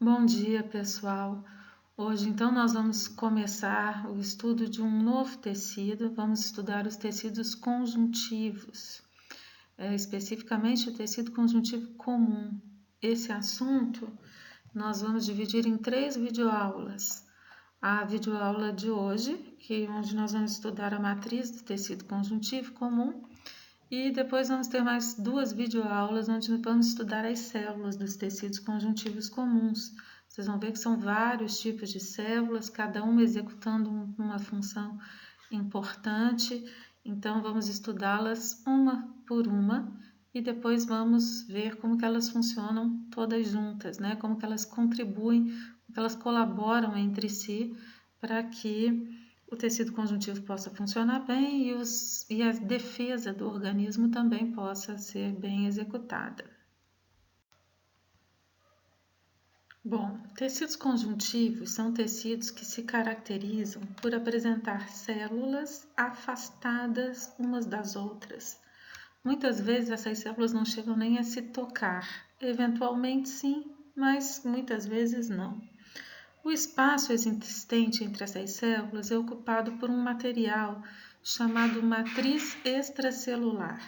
Bom dia, pessoal. Hoje, então, nós vamos começar o estudo de um novo tecido. Vamos estudar os tecidos conjuntivos, especificamente o tecido conjuntivo comum. Esse assunto nós vamos dividir em 3 videoaulas. A videoaula de hoje, onde nós vamos estudar a matriz do tecido conjuntivo comum, e depois vamos ter mais 2 videoaulas onde vamos estudar as células dos tecidos conjuntivos comuns. Vocês vão ver que são vários tipos de células, cada uma executando uma função importante. Então, vamos estudá-las uma por uma e depois vamos ver como que elas funcionam todas juntas, né? Como que elas contribuem, como que elas colaboram entre si para que o tecido conjuntivo possa funcionar bem e a defesa do organismo também possa ser bem executada. Bom, tecidos conjuntivos são tecidos que se caracterizam por apresentar células afastadas umas das outras. Muitas vezes essas células não chegam nem a se tocar, eventualmente sim, mas muitas vezes não. O espaço existente entre essas células é ocupado por um material chamado matriz extracelular.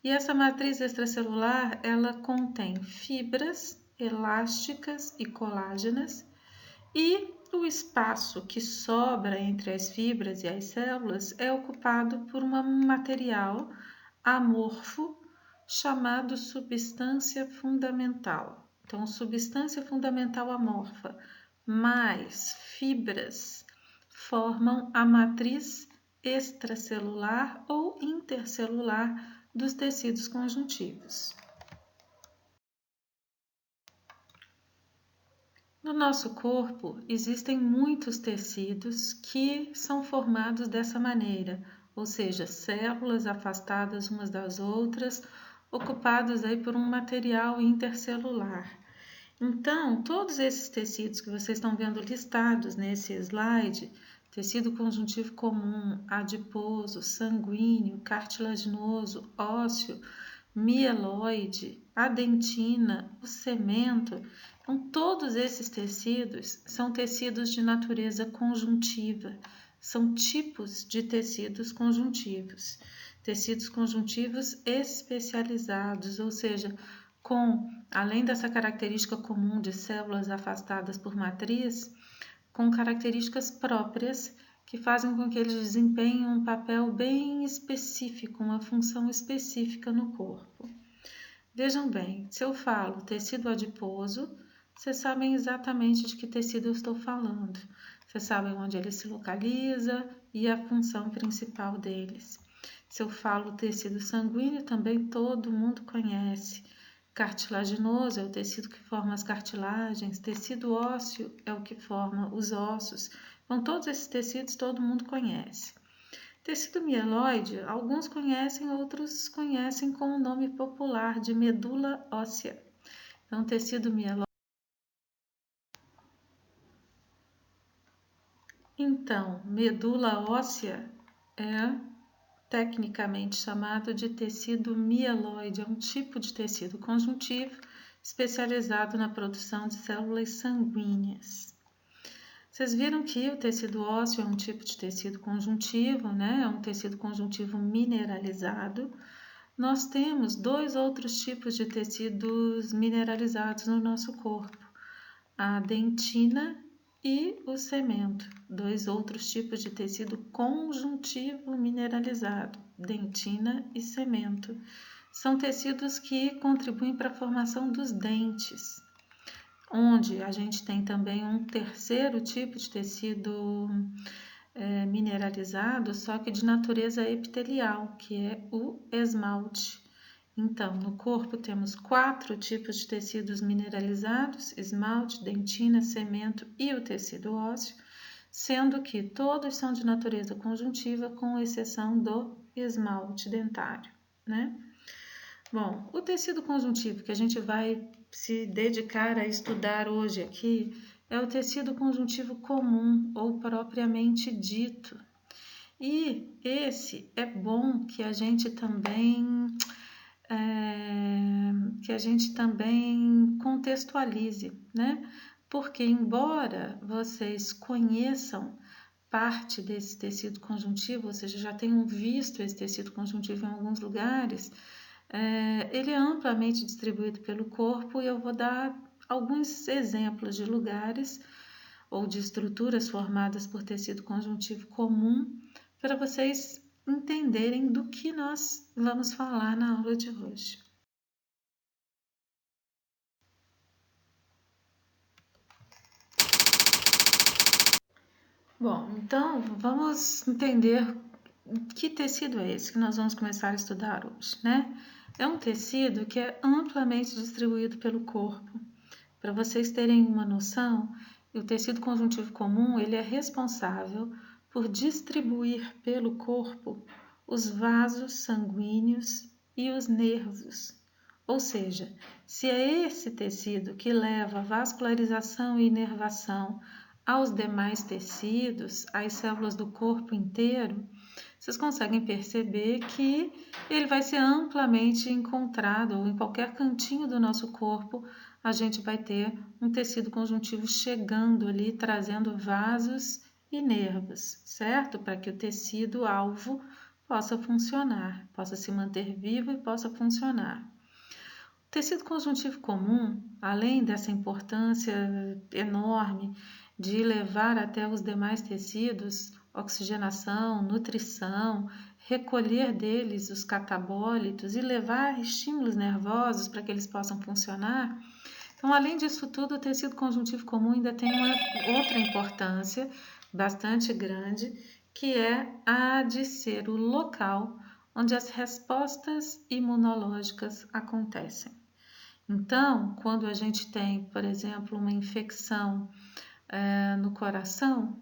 E essa matriz extracelular, ela contém fibras elásticas e colágenas, e o espaço que sobra entre as fibras e as células é ocupado por um material amorfo chamado substância fundamental. Então, substância fundamental amorfa mais fibras formam a matriz extracelular ou intercelular dos tecidos conjuntivos. No nosso corpo existem muitos tecidos que são formados dessa maneira, ou seja, células afastadas umas das outras, ocupados aí por um material intercelular. Então, todos esses tecidos que vocês estão vendo listados nesse slide, tecido conjuntivo comum, adiposo, sanguíneo, cartilaginoso, ósseo, mieloide, a dentina, o cemento, então todos esses tecidos são tecidos de natureza conjuntiva, são tipos de tecidos conjuntivos especializados, ou seja, além dessa característica comum de células afastadas por matriz, com características próprias que fazem com que eles desempenhem um papel bem específico, uma função específica no corpo. Vejam bem, se eu falo tecido adiposo, vocês sabem exatamente de que tecido eu estou falando. Vocês sabem onde ele se localiza e a função principal deles. Se eu falo tecido sanguíneo, também todo mundo conhece. Cartilaginoso é o tecido que forma as cartilagens, tecido ósseo é o que forma os ossos. Então, todos esses tecidos todo mundo conhece. Tecido mieloide, alguns conhecem, outros conhecem com o nome popular de medula óssea. Então, tecido mieloide. Então, medula óssea é tecnicamente chamado de tecido mieloide, é um tipo de tecido conjuntivo especializado na produção de células sanguíneas. Vocês viram que o tecido ósseo é um tipo de tecido conjuntivo, né? É um tecido conjuntivo mineralizado. Nós temos 2 outros tipos de tecidos mineralizados no nosso corpo, a dentina e o cemento, 2 outros tipos de tecido conjuntivo mineralizado, dentina e cemento. São tecidos que contribuem para a formação dos dentes, onde a gente tem também um terceiro tipo de tecido mineralizado, só que de natureza epitelial, que é o esmalte. Então, no corpo temos 4 tipos de tecidos mineralizados: esmalte, dentina, cemento e o tecido ósseo, sendo que todos são de natureza conjuntiva, com exceção do esmalte dentário, né? Bom, o tecido conjuntivo que a gente vai se dedicar a estudar hoje aqui é o tecido conjuntivo comum ou propriamente dito. E esse é bom que a gente também contextualize, né? porque embora vocês conheçam parte desse tecido conjuntivo, ou seja, já tenham visto esse tecido conjuntivo em alguns lugares, ele é amplamente distribuído pelo corpo e eu vou dar alguns exemplos de lugares ou de estruturas formadas por tecido conjuntivo comum para vocês entenderem do que nós vamos falar na aula de hoje. Bom, então vamos entender que tecido é esse que nós vamos começar a estudar hoje, né? É um tecido que é amplamente distribuído pelo corpo. Para vocês terem uma noção, o tecido conjuntivo comum ele é responsável por distribuir pelo corpo os vasos sanguíneos e os nervos. Ou seja, se é esse tecido que leva a vascularização e inervação aos demais tecidos, às células do corpo inteiro, vocês conseguem perceber que ele vai ser amplamente encontrado, ou em qualquer cantinho do nosso corpo, a gente vai ter um tecido conjuntivo chegando ali, trazendo vasos e nervos, certo? Para que o tecido alvo possa funcionar, possa se manter vivo e possa funcionar. O tecido conjuntivo comum, além dessa importância enorme de levar até os demais tecidos oxigenação, nutrição, recolher deles os catabólitos e levar estímulos nervosos para que eles possam funcionar. Então, além disso tudo, o tecido conjuntivo comum ainda tem uma outra importância bastante grande, que é a de ser o local onde as respostas imunológicas acontecem. Então, quando a gente tem, por exemplo, uma infecção no coração,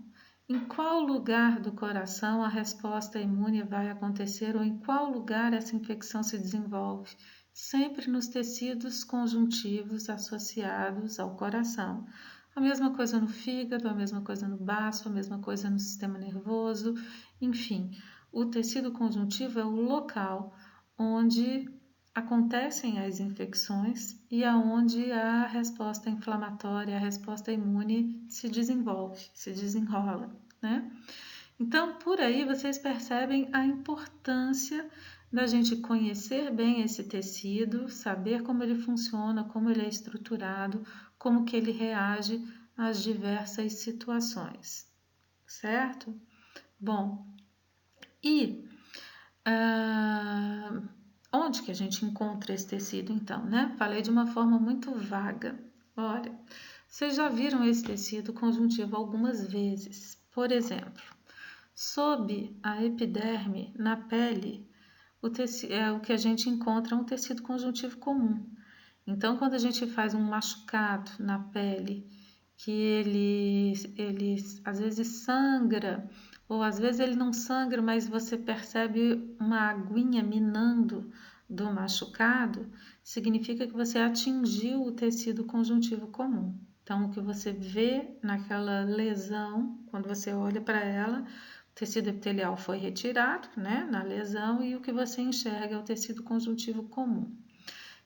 em qual lugar do coração a resposta imune vai acontecer ou em qual lugar essa infecção se desenvolve? Sempre nos tecidos conjuntivos associados ao coração. A mesma coisa no fígado, a mesma coisa no baço, a mesma coisa no sistema nervoso, enfim, o tecido conjuntivo é o local onde acontecem as infecções e aonde a resposta inflamatória, a resposta imune se desenvolve, se desenrola, né? Então, por aí vocês percebem a importância da gente conhecer bem esse tecido, saber como ele funciona, como ele é estruturado, como que ele reage às diversas situações, certo? Bom, e onde que a gente encontra esse tecido então, né? Falei de uma forma muito vaga. Olha, vocês já viram esse tecido conjuntivo algumas vezes. Por exemplo, sob a epiderme, na pele, o que a gente encontra é um tecido conjuntivo comum. Então, quando a gente faz um machucado na pele, que ele às vezes sangra, ou às vezes ele não sangra, mas você percebe uma aguinha minando do machucado, significa que você atingiu o tecido conjuntivo comum. Então, o que você vê naquela lesão, quando você olha para ela, o tecido epitelial foi retirado, né, na lesão, e o que você enxerga é o tecido conjuntivo comum.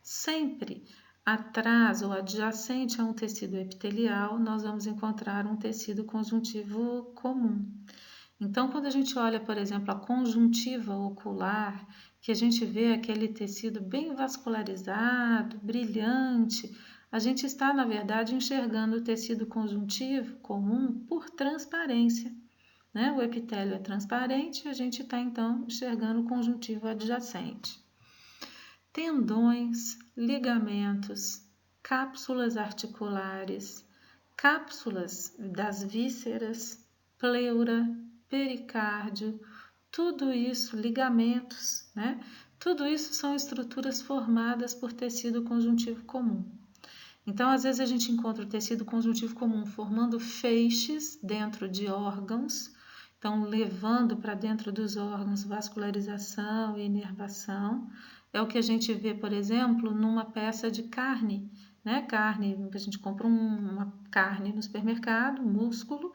Sempre atrás ou adjacente a um tecido epitelial, nós vamos encontrar um tecido conjuntivo comum. Então, quando a gente olha, por exemplo, a conjuntiva ocular, que a gente vê aquele tecido bem vascularizado, brilhante, a gente está, na verdade, enxergando o tecido conjuntivo comum por transparência, né? O epitélio é transparente e a gente está, então, enxergando o conjuntivo adjacente. Tendões, ligamentos, cápsulas articulares, cápsulas das vísceras, pleura, pericárdio, tudo isso, ligamentos, né? Tudo isso são estruturas formadas por tecido conjuntivo comum. Então, às vezes a gente encontra o tecido conjuntivo comum formando feixes dentro de órgãos, então levando para dentro dos órgãos vascularização e inervação. É o que a gente vê, por exemplo, numa peça de carne, né? Carne, a gente compra uma carne no supermercado, músculo.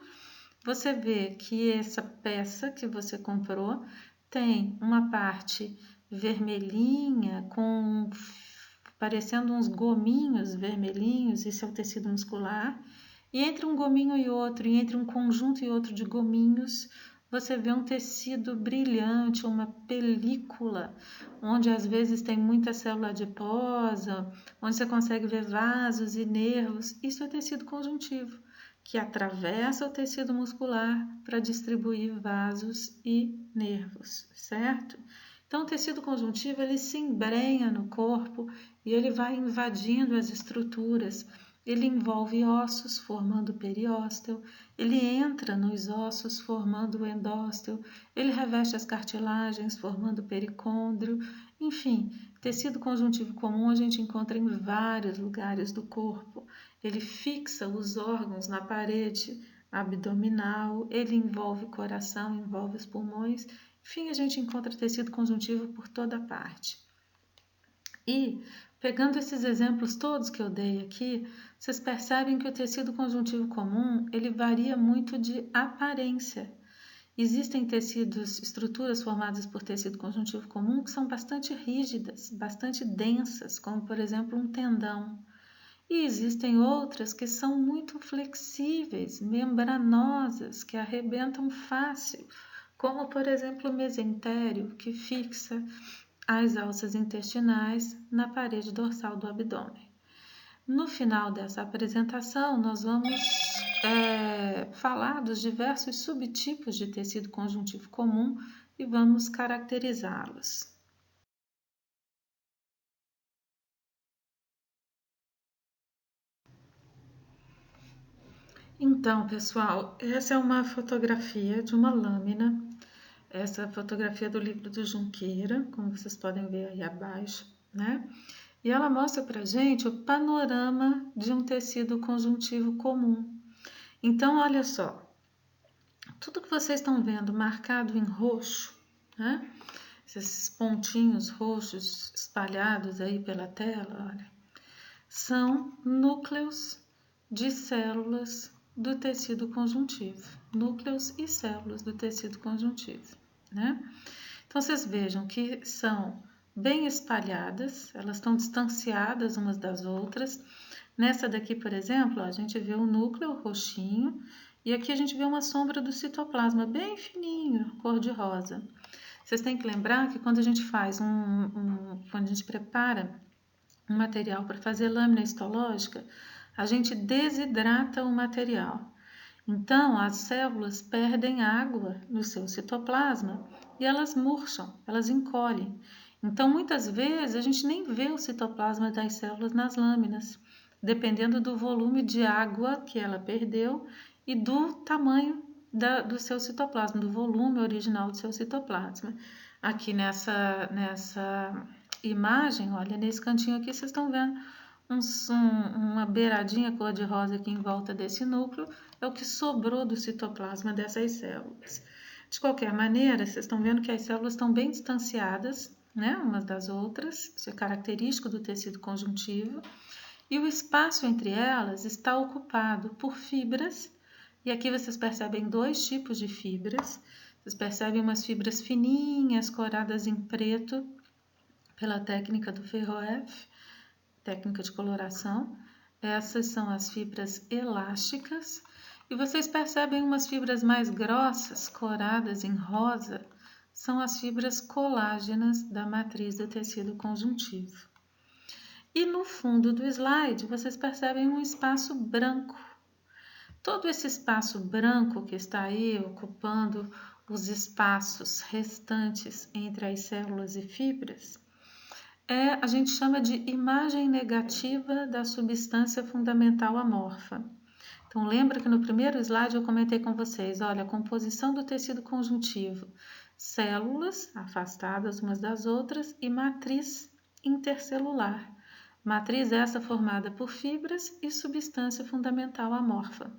Você vê que essa peça que você comprou tem uma parte vermelhinha parecendo uns gominhos vermelhinhos, isso é o tecido muscular, E entre um gominho e outro, e entre um conjunto e outro de gominhos, você vê um tecido brilhante, uma película, onde às vezes tem muita célula adiposa, onde você consegue ver vasos e nervos. Isso é tecido conjuntivo, que atravessa o tecido muscular para distribuir vasos e nervos, certo? Então, o tecido conjuntivo ele se embrenha no corpo e ele vai invadindo as estruturas. Ele envolve ossos, formando o periósteo, ele entra nos ossos, formando o endósteo, ele reveste as cartilagens, formando o pericôndrio. Enfim, tecido conjuntivo comum a gente encontra em vários lugares do corpo. Ele fixa os órgãos na parede abdominal, ele envolve o coração, envolve os pulmões. Enfim, a gente encontra tecido conjuntivo por toda parte. E, pegando esses exemplos todos que eu dei aqui, vocês percebem que o tecido conjuntivo comum, ele varia muito de aparência. Existem tecidos, estruturas formadas por tecido conjuntivo comum que são bastante rígidas, bastante densas, como por exemplo um tendão. E existem outras que são muito flexíveis, membranosas, que arrebentam fácil, como por exemplo o mesentério, que fixa as alças intestinais na parede dorsal do abdômen. No final dessa apresentação, nós vamos falar dos diversos subtipos de tecido conjuntivo comum e vamos caracterizá-los. Então, pessoal, essa é uma fotografia de uma lâmina. Essa fotografia do livro do Junqueira, como vocês podem ver aí abaixo, né? E ela mostra para gente o panorama de um tecido conjuntivo comum. Então, olha só, tudo que vocês estão vendo marcado em roxo, né? Esses pontinhos roxos espalhados aí pela tela, olha, são núcleos de células do tecido conjuntivo, núcleos e células do tecido conjuntivo, né? Então, vocês vejam que são bem espalhadas, elas estão distanciadas umas das outras. Nessa daqui, por exemplo, a gente vê o núcleo roxinho e aqui a gente vê uma sombra do citoplasma bem fininho, cor de rosa. Vocês têm que lembrar que quando a gente faz quando a gente prepara um material para fazer lâmina histológica, a gente desidrata o material. Então, as células perdem água no seu citoplasma e elas murcham, elas encolhem. Então, muitas vezes, a gente nem vê o citoplasma das células nas lâminas, dependendo do volume de água que ela perdeu e do tamanho do seu citoplasma, do volume original do seu citoplasma. Aqui nessa imagem, olha, nesse cantinho aqui, vocês estão vendo uma beiradinha cor-de-rosa aqui em volta desse núcleo, é o que sobrou do citoplasma dessas células. De qualquer maneira, vocês estão vendo que as células estão bem distanciadas, né, umas das outras, isso é característico do tecido conjuntivo, e o espaço entre elas está ocupado por fibras, e aqui vocês percebem dois tipos de fibras. Vocês percebem umas fibras fininhas, coradas em preto, pela técnica do Ferro-F, técnica de coloração. Essas são as fibras elásticas. E vocês percebem umas fibras mais grossas, coradas em rosa, são as fibras colágenas da matriz do tecido conjuntivo. E no fundo do slide, vocês percebem um espaço branco. Todo esse espaço branco que está aí ocupando os espaços restantes entre as células e fibras, a gente chama de imagem negativa da substância fundamental amorfa. Então, lembra que no primeiro slide eu comentei com vocês, olha, a composição do tecido conjuntivo, células afastadas umas das outras e matriz intercelular. Matriz essa formada por fibras e substância fundamental amorfa.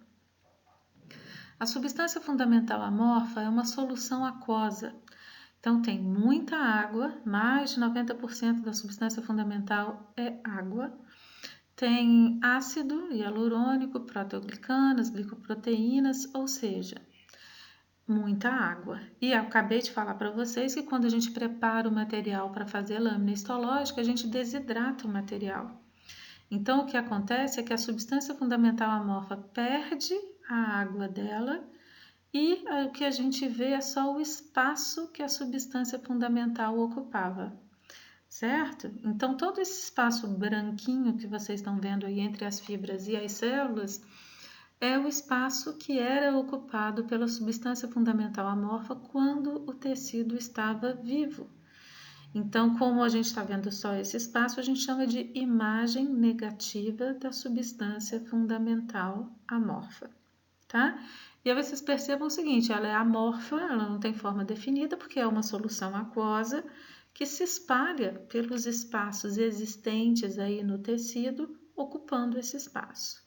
A substância fundamental amorfa é uma solução aquosa. Então, tem muita água, mais de 90% da substância fundamental é água. Tem ácido hialurônico, proteoglicanas, glicoproteínas, ou seja, muita água. E eu acabei de falar para vocês que quando a gente prepara o material para fazer lâmina histológica, a gente desidrata o material. Então, o que acontece é que a substância fundamental amorfa perde a água dela e o que a gente vê é só o espaço que a substância fundamental ocupava, certo? Então, todo esse espaço branquinho que vocês estão vendo aí entre as fibras e as células é o espaço que era ocupado pela substância fundamental amorfa quando o tecido estava vivo. Então, como a gente está vendo só esse espaço, a gente chama de imagem negativa da substância fundamental amorfa, tá? E aí vocês percebam o seguinte, ela é amorfa, ela não tem forma definida, porque é uma solução aquosa que se espalha pelos espaços existentes aí no tecido, ocupando esse espaço.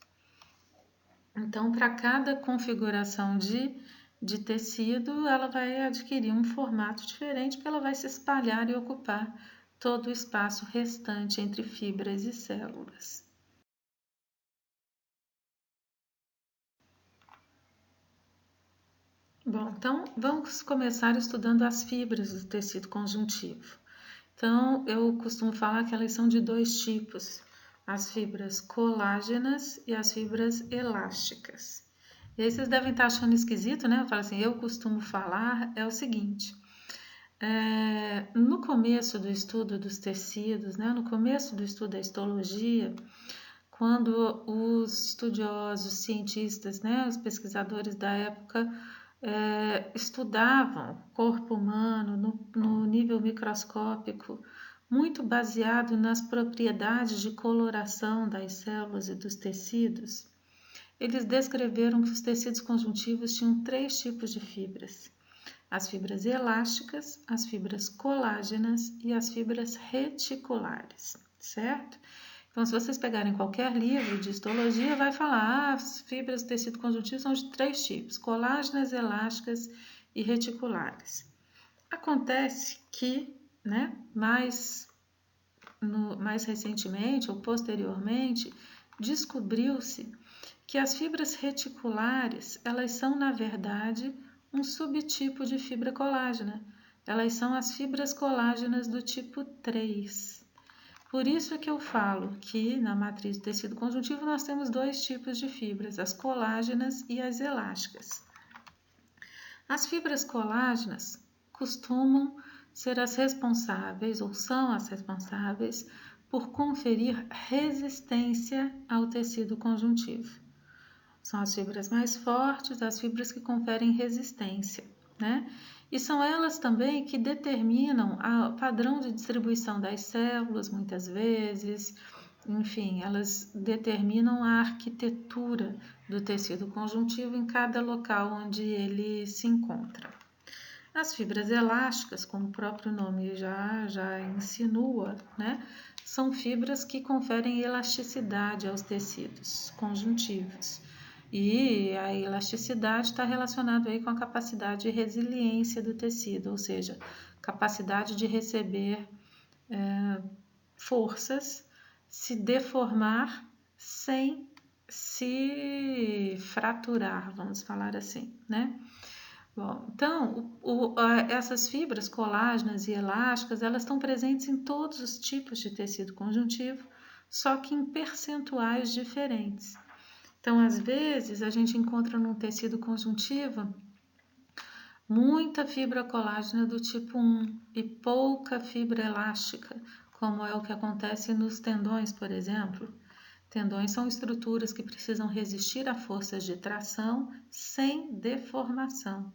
Então, para cada configuração de tecido, ela vai adquirir um formato diferente, porque ela vai se espalhar e ocupar todo o espaço restante entre fibras e células. Bom, então vamos começar estudando as fibras do tecido conjuntivo. Então, eu costumo falar que elas são de dois tipos, as fibras colágenas e as fibras elásticas. E aí vocês devem estar achando esquisito, né? Eu falo assim, eu costumo falar, é o seguinte, no começo do estudo dos tecidos, né? No começo do estudo da histologia, quando os estudiosos, cientistas, né? Os pesquisadores da época estudavam o corpo humano no nível microscópico, muito baseado nas propriedades de coloração das células e dos tecidos, eles descreveram que os tecidos conjuntivos tinham três tipos de fibras: as fibras elásticas, as fibras colágenas e as fibras reticulares, certo? Então, se vocês pegarem qualquer livro de histologia, vai falar as fibras do tecido conjuntivo são de três tipos: colágenas, elásticas e reticulares. Acontece que, né, mais recentemente ou posteriormente, descobriu-se que as fibras reticulares, elas são, na verdade, um subtipo de fibra colágena. Elas são as fibras colágenas do tipo 3. Por isso é que eu falo que na matriz do tecido conjuntivo nós temos dois tipos de fibras, as colágenas e as elásticas. As fibras colágenas costumam ser as responsáveis ou são as responsáveis por conferir resistência ao tecido conjuntivo. São as fibras mais fortes, as fibras que conferem resistência, né? E são elas também que determinam o padrão de distribuição das células, muitas vezes. Enfim, elas determinam a arquitetura do tecido conjuntivo em cada local onde ele se encontra. As fibras elásticas, como o próprio nome já insinua, né? São fibras que conferem elasticidade aos tecidos conjuntivos. E a elasticidade está relacionada aí com a capacidade de resiliência do tecido, ou seja, capacidade de receber forças, se deformar sem se fraturar, vamos falar assim, né? Bom, então, essas fibras colágenas e elásticas, elas estão presentes em todos os tipos de tecido conjuntivo, só que em percentuais diferentes. Então, às vezes, a gente encontra num tecido conjuntivo muita fibra colágena do tipo 1 e pouca fibra elástica, como é o que acontece nos tendões, por exemplo. Tendões são estruturas que precisam resistir a forças de tração sem deformação.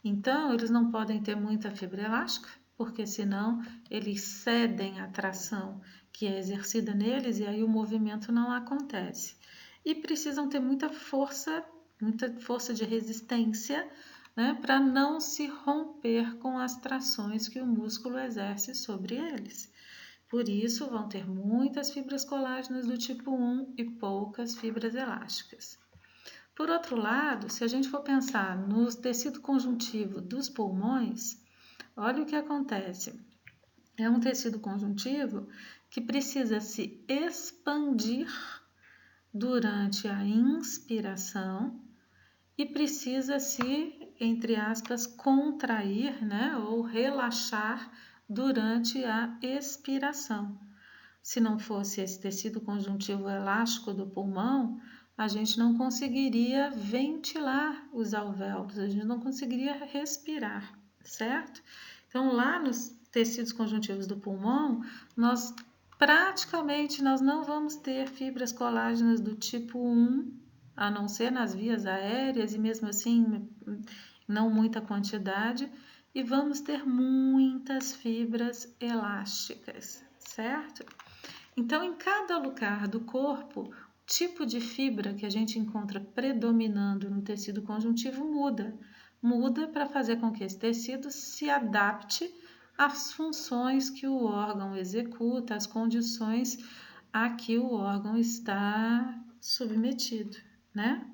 Então, eles não podem ter muita fibra elástica, porque senão eles cedem à tração que é exercida neles e aí o movimento não acontece. E precisam ter muita força de resistência, né, para não se romper com as trações que o músculo exerce sobre eles. Por isso, vão ter muitas fibras colágenas do tipo 1 e poucas fibras elásticas. Por outro lado, se a gente for pensar no tecido conjuntivo dos pulmões, olha o que acontece. É um tecido conjuntivo que precisa se expandir durante a inspiração e precisa se, entre aspas, contrair, né, ou relaxar durante a expiração. se não fosse esse tecido conjuntivo elástico do pulmão, a gente não conseguiria ventilar os alvéolos, a gente não conseguiria respirar, certo? Então, lá nos tecidos conjuntivos do pulmão, praticamente nós não vamos ter fibras colágenas do tipo 1, a não ser nas vias aéreas e mesmo assim não muita quantidade, e vamos ter muitas fibras elásticas, certo? Então, em cada lugar do corpo, o tipo de fibra que a gente encontra predominando no tecido conjuntivo muda. Muda para fazer com que esse tecido se adapte às funções que o órgão executa, às condições a que o órgão está submetido, né?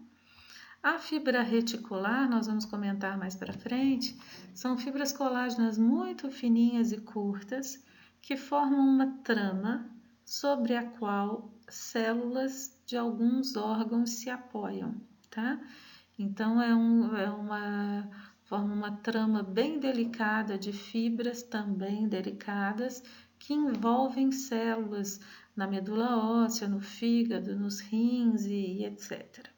A fibra reticular, nós vamos comentar mais para frente, são fibras colágenas muito fininhas e curtas que formam uma trama sobre a qual células de alguns órgãos se apoiam, tá? Então forma uma trama bem delicada de fibras também delicadas que envolvem células na medula óssea, no fígado, nos rins e etc.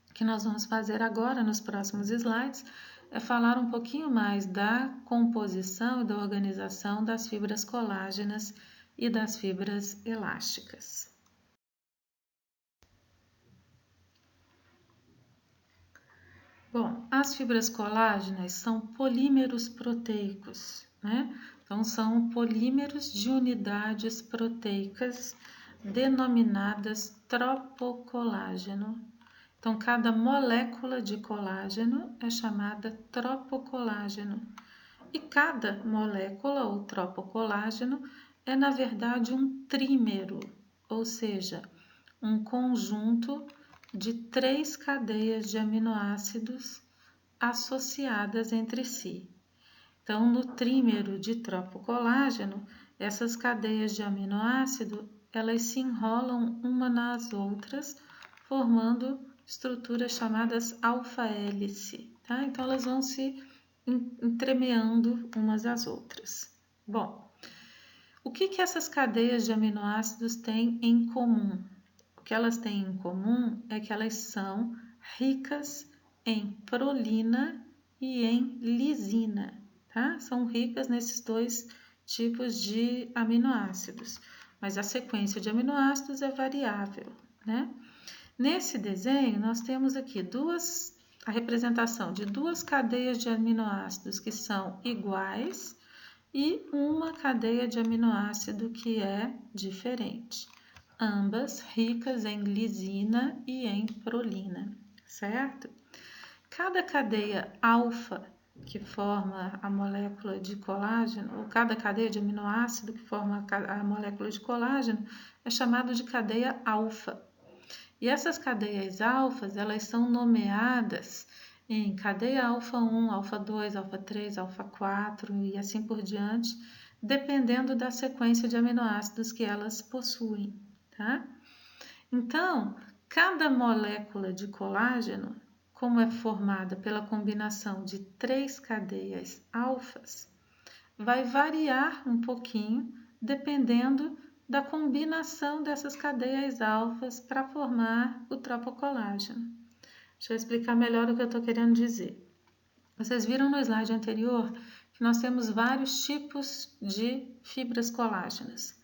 O que nós vamos fazer agora nos próximos slides é falar um pouquinho mais da composição e da organização das fibras colágenas e das fibras elásticas. Bom, as fibras colágenas são polímeros proteicos, né? Então, são polímeros de unidades proteicas denominadas tropocolágeno. Então, cada molécula de colágeno é chamada tropocolágeno. E cada molécula ou tropocolágeno é, na verdade, um trímero, ou seja, um conjunto de 3 cadeias de aminoácidos associadas entre si. Então, no trímero de tropocolágeno, essas cadeias de aminoácido, elas se enrolam uma nas outras, formando estruturas chamadas alfa-hélice, tá? Então, elas vão se entremeando umas às outras. Bom, o que essas cadeias de aminoácidos têm em comum? O que elas têm em comum é que elas são ricas em prolina e em lisina, tá? São ricas nesses dois tipos de aminoácidos, mas a sequência de aminoácidos é variável, né? Nesse desenho, nós temos aqui a representação de 2 cadeias de aminoácidos que são iguais e uma cadeia de aminoácido que é diferente, ambas ricas em lisina e em prolina, certo? Cada cadeia alfa que forma a molécula de colágeno, ou cada cadeia de aminoácido que forma a molécula de colágeno, é chamado de cadeia alfa. E essas cadeias alfas, elas são nomeadas em cadeia alfa 1, alfa 2, alfa 3, alfa 4 e assim por diante, dependendo da sequência de aminoácidos que elas possuem, tá? Então, cada molécula de colágeno, como é formada pela combinação de 3 cadeias alfas, vai variar um pouquinho dependendo da combinação dessas cadeias alfas para formar o tropocolágeno. Deixa eu explicar melhor o que eu estou querendo dizer. Vocês viram no slide anterior que nós temos vários tipos de fibras colágenas.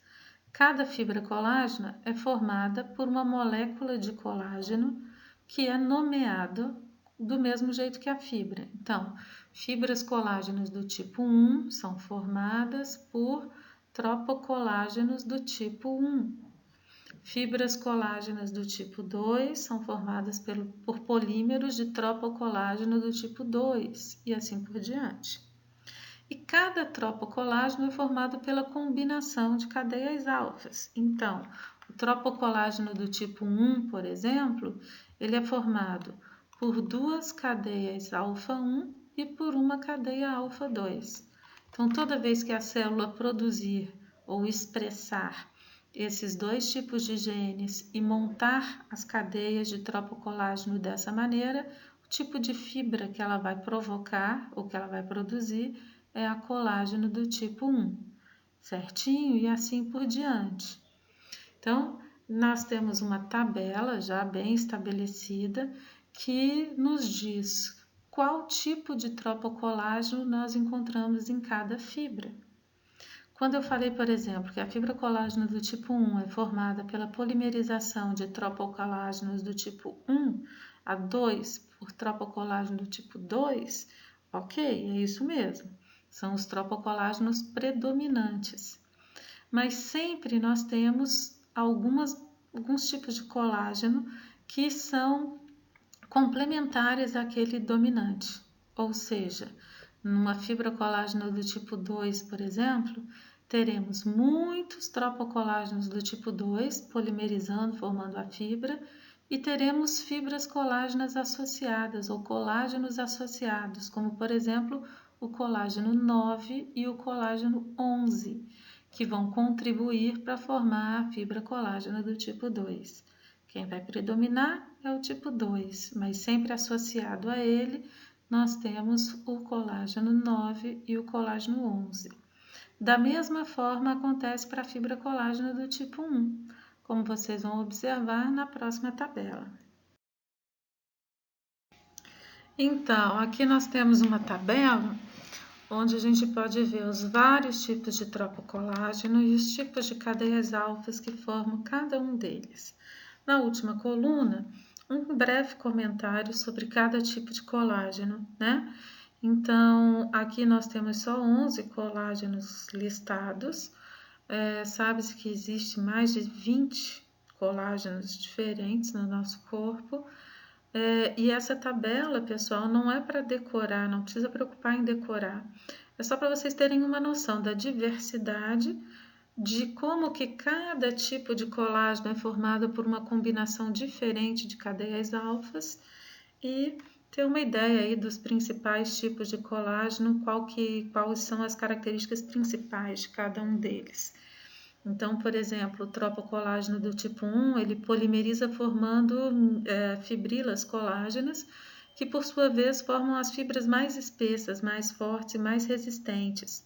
Cada fibra colágena é formada por uma molécula de colágeno que é nomeada do mesmo jeito que a fibra. Então, fibras colágenas do tipo 1 são formadas por tropocolágenos do tipo 1. Fibras colágenas do tipo 2 são formadas por polímeros de tropocolágeno do tipo 2 e assim por diante. E cada tropocolágeno é formado pela combinação de cadeias alfas. Então, o tropocolágeno do tipo 1, por exemplo, ele é formado por 2 cadeias alfa 1 e por uma cadeia alfa 2. Então, toda vez que a célula produzir ou expressar esses 2 tipos de genes e montar as cadeias de tropocolágeno dessa maneira, o tipo de fibra que ela vai provocar ou que ela vai produzir é a colágeno do tipo 1. certinho e assim por diante. Então, nós temos uma tabela já bem estabelecida que nos diz qual tipo de tropocolágeno nós encontramos em cada fibra. Quando eu falei, por exemplo, que a fibra colágeno do tipo 1 é formada pela polimerização de tropocolágenos do tipo 1 a 2 por tropocolágeno do tipo 2, ok, é isso mesmo, são os tropocolágenos predominantes. Mas sempre nós temos alguns tipos de colágeno que são complementares àquele dominante, ou seja, numa fibra colágeno do tipo 2, por exemplo, teremos muitos tropocolágenos do tipo 2 polimerizando, formando a fibra, e teremos fibras colágenas associadas ou colágenos associados, como por exemplo o colágeno 9 e o colágeno 11, que vão contribuir para formar a fibra colágena do tipo 2. Quem vai predominar é o tipo 2, mas sempre associado a ele nós temos o colágeno 9 e o colágeno 11. Da mesma forma acontece para a fibra colágeno do tipo 1, como vocês vão observar na próxima tabela. Então, aqui nós temos uma tabela onde a gente pode ver os vários tipos de tropocolágeno e os tipos de cadeias alfas que formam cada um deles. Na última coluna, um breve comentário sobre cada tipo de colágeno, né? Então, aqui nós temos só 11 colágenos listados. Sabe-se que existe mais de 20 colágenos diferentes no nosso corpo. E essa tabela, pessoal, não é para decorar, não precisa preocupar em decorar. É só para vocês terem uma noção da diversidade, de como que cada tipo de colágeno é formado por uma combinação diferente de cadeias alfas e ter uma ideia aí dos principais tipos de colágeno, quais são as características principais de cada um deles. Então, por exemplo, o tropocolágeno do tipo 1, ele polimeriza formando fibrilas colágenas, que por sua vez formam as fibras mais espessas, mais fortes e mais resistentes.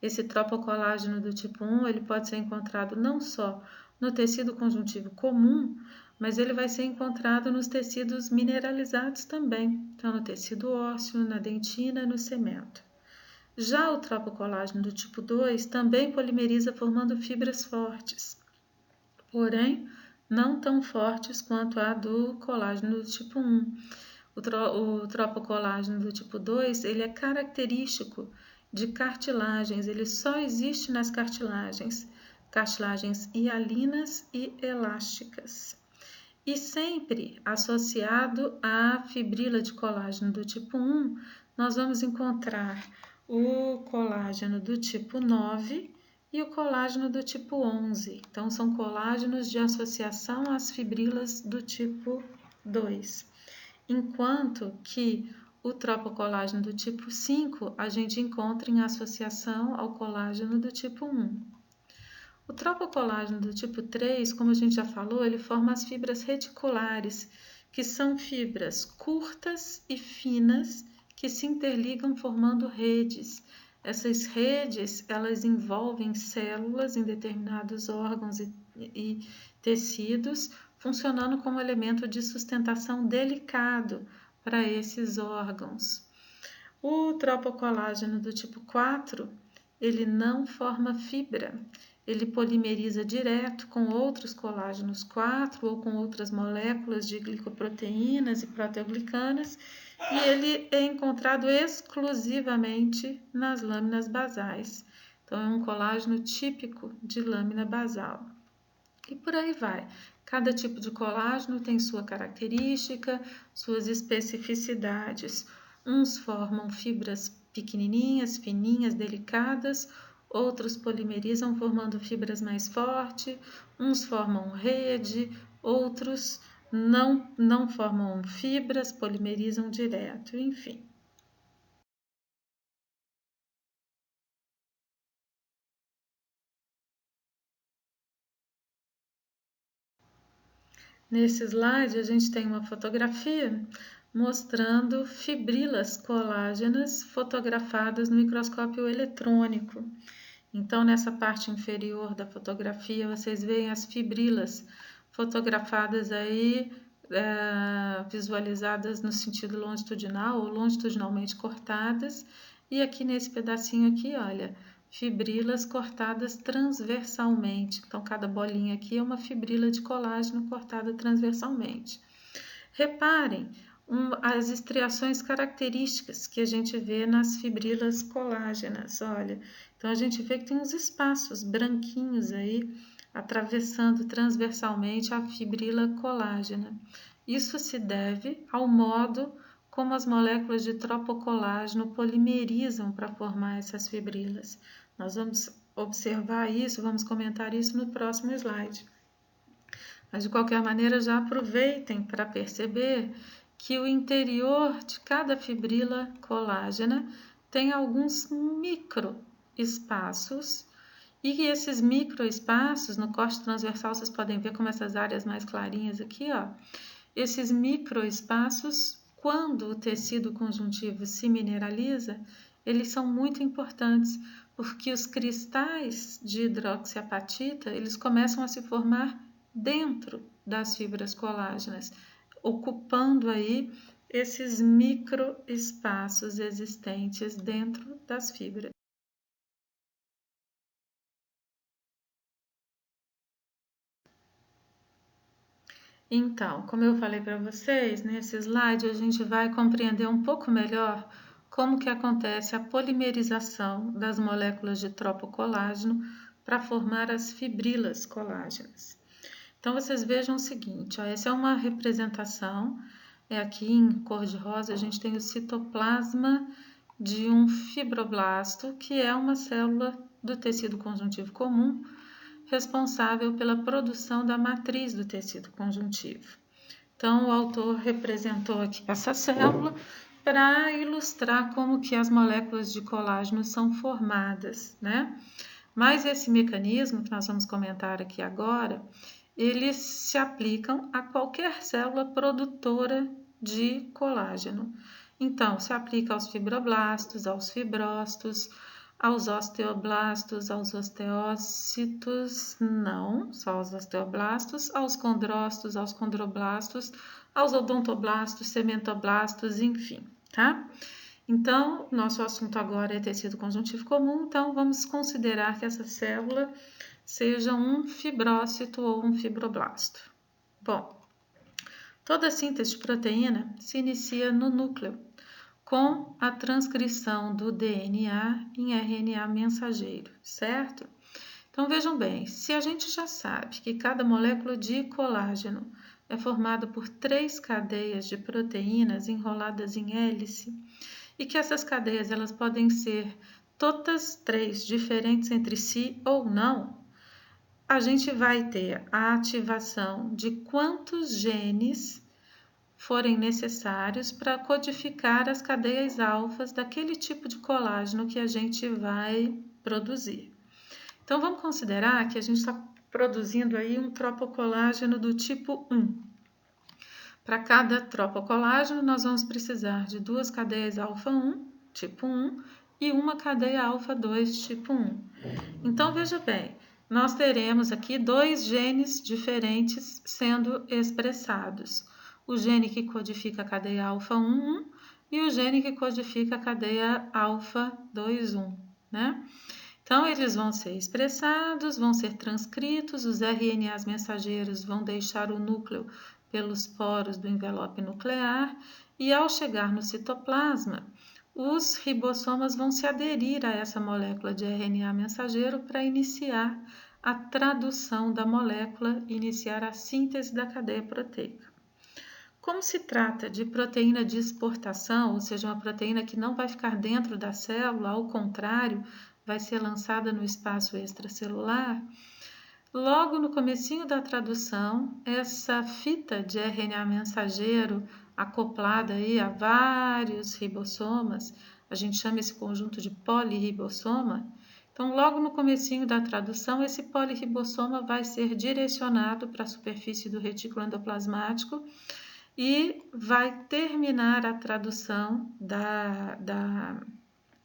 Esse tropocolágeno do tipo 1, ele pode ser encontrado não só no tecido conjuntivo comum, mas ele vai ser encontrado nos tecidos mineralizados também, então no tecido ósseo, na dentina e no cemento. Já o tropocolágeno do tipo 2 também polimeriza formando fibras fortes, porém não tão fortes quanto a do colágeno do tipo 1. O tropocolágeno do tipo 2 ele é característico de cartilagens, ele só existe nas cartilagens hialinas e elásticas. E sempre associado à fibrila de colágeno do tipo 1, nós vamos encontrar o colágeno do tipo 9 e o colágeno do tipo 11. Então, são colágenos de associação às fibrilas do tipo 2. Enquanto que o tropocolágeno do tipo 5 a gente encontra em associação ao colágeno do tipo 1. O tropocolágeno do tipo 3, como a gente já falou, ele forma as fibras reticulares, que são fibras curtas e finas que se interligam formando redes. Essas redes, elas envolvem células em determinados órgãos e tecidos, funcionando como elemento de sustentação delicado para esses órgãos. O tropocolágeno do tipo 4, ele não forma fibra, ele polimeriza direto com outros colágenos 4 ou com outras moléculas de glicoproteínas e proteoglicanas, e ele é encontrado exclusivamente nas lâminas basais. Então, é um colágeno típico de lâmina basal. E por aí vai. Cada tipo de colágeno tem sua característica, suas especificidades. Uns formam fibras pequenininhas, fininhas, delicadas, outros polimerizam formando fibras mais fortes, uns formam rede, outros não formam fibras, polimerizam direto, enfim. Nesse slide, a gente tem uma fotografia mostrando fibrilas colágenas fotografadas no microscópio eletrônico. Então, nessa parte inferior da fotografia, vocês veem as fibrilas fotografadas aí, visualizadas no sentido longitudinal ou longitudinalmente cortadas. E aqui nesse pedacinho aqui, olha, fibrilas cortadas transversalmente. Então, cada bolinha aqui é uma fibrila de colágeno cortada transversalmente. Reparem as estriações características que a gente vê nas fibrilas colágenas, olha. Então, a gente vê que tem uns espaços branquinhos aí, atravessando transversalmente a fibrila colágena. Isso se deve ao modo como as moléculas de tropocolágeno polimerizam para formar essas fibrilas. Nós vamos observar isso, vamos comentar isso no próximo slide. Mas, de qualquer maneira, já aproveitem para perceber que o interior de cada fibrila colágena tem alguns microespaços, e que esses microespaços, no corte transversal, vocês podem ver como essas áreas mais clarinhas aqui, ó. Esses microespaços, quando o tecido conjuntivo se mineraliza, eles são muito importantes, porque os cristais de hidroxiapatita, eles começam a se formar dentro das fibras colágenas, ocupando aí esses microespaços existentes dentro das fibras. Então, como eu falei para vocês, nesse slide a gente vai compreender um pouco melhor como que acontece a polimerização das moléculas de tropocolágeno para formar as fibrilas colágenas. Então, vocês vejam o seguinte, ó, essa é uma representação, aqui em cor de rosa a gente tem o citoplasma de um fibroblasto, que é uma célula do tecido conjuntivo comum, responsável pela produção da matriz do tecido conjuntivo. Então, o autor representou aqui essa célula para ilustrar como que as moléculas de colágeno são formadas, né? Mas esse mecanismo que nós vamos comentar aqui agora, eles se aplicam a qualquer célula produtora de colágeno. Então, se aplica aos fibroblastos, aos fibrócitos, aos osteoblastos, aos osteócitos, não, só aos osteoblastos, aos condrócitos, aos condroblastos, aos odontoblastos, cementoblastos, enfim, tá? Então, nosso assunto agora é tecido conjuntivo comum, então vamos considerar que essa célula seja um fibrócito ou um fibroblasto. Bom, toda a síntese de proteína se inicia no núcleo, com a transcrição do DNA em RNA mensageiro, certo? Então vejam bem, se a gente já sabe que cada molécula de colágeno é formada por 3 cadeias de proteínas enroladas em hélice, e que essas cadeias elas podem ser todas 3 diferentes entre si ou não, a gente vai ter a ativação de quantos genes forem necessários para codificar as cadeias alfas daquele tipo de colágeno que a gente vai produzir. Então, vamos considerar que a gente está produzindo aí um tropocolágeno do tipo 1. Para cada tropocolágeno, nós vamos precisar de 2 cadeias alfa 1, tipo 1, e uma cadeia alfa 2, tipo 1. Então, veja bem, nós teremos aqui 2 genes diferentes sendo expressados. O gene que codifica a cadeia alfa 1 e o gene que codifica a cadeia alfa 2,1, né? Então, eles vão ser expressados, vão ser transcritos, os RNAs mensageiros vão deixar o núcleo pelos poros do envelope nuclear e, ao chegar no citoplasma, os ribossomas vão se aderir a essa molécula de RNA mensageiro para iniciar a tradução da molécula e iniciar a síntese da cadeia proteica. Como se trata de proteína de exportação, ou seja, uma proteína que não vai ficar dentro da célula, ao contrário, vai ser lançada no espaço extracelular, logo no comecinho da tradução, essa fita de RNA mensageiro acoplada aí a vários ribossomas, a gente chama esse conjunto de poliribossoma. Então, logo no comecinho da tradução, esse poliribossoma vai ser direcionado para a superfície do retículo endoplasmático e vai terminar a tradução da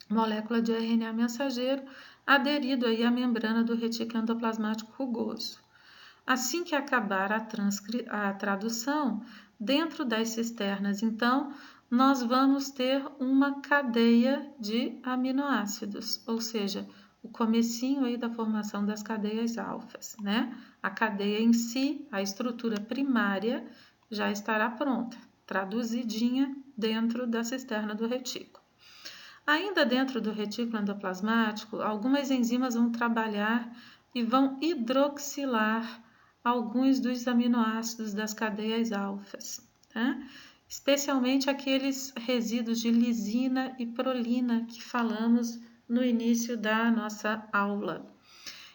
molécula de RNA mensageiro aderido aí à membrana do retículo endoplasmático rugoso. Assim que acabar a tradução, dentro das cisternas, então, nós vamos ter uma cadeia de aminoácidos, ou seja, o comecinho aí da formação das cadeias alfas, né? A cadeia em si, a estrutura primária, já estará pronta, traduzidinha dentro da cisterna do retículo. Ainda dentro do retículo endoplasmático, algumas enzimas vão trabalhar e vão hidroxilar alguns dos aminoácidos das cadeias alfas, tá? Especialmente aqueles resíduos de lisina e prolina que falamos no início da nossa aula.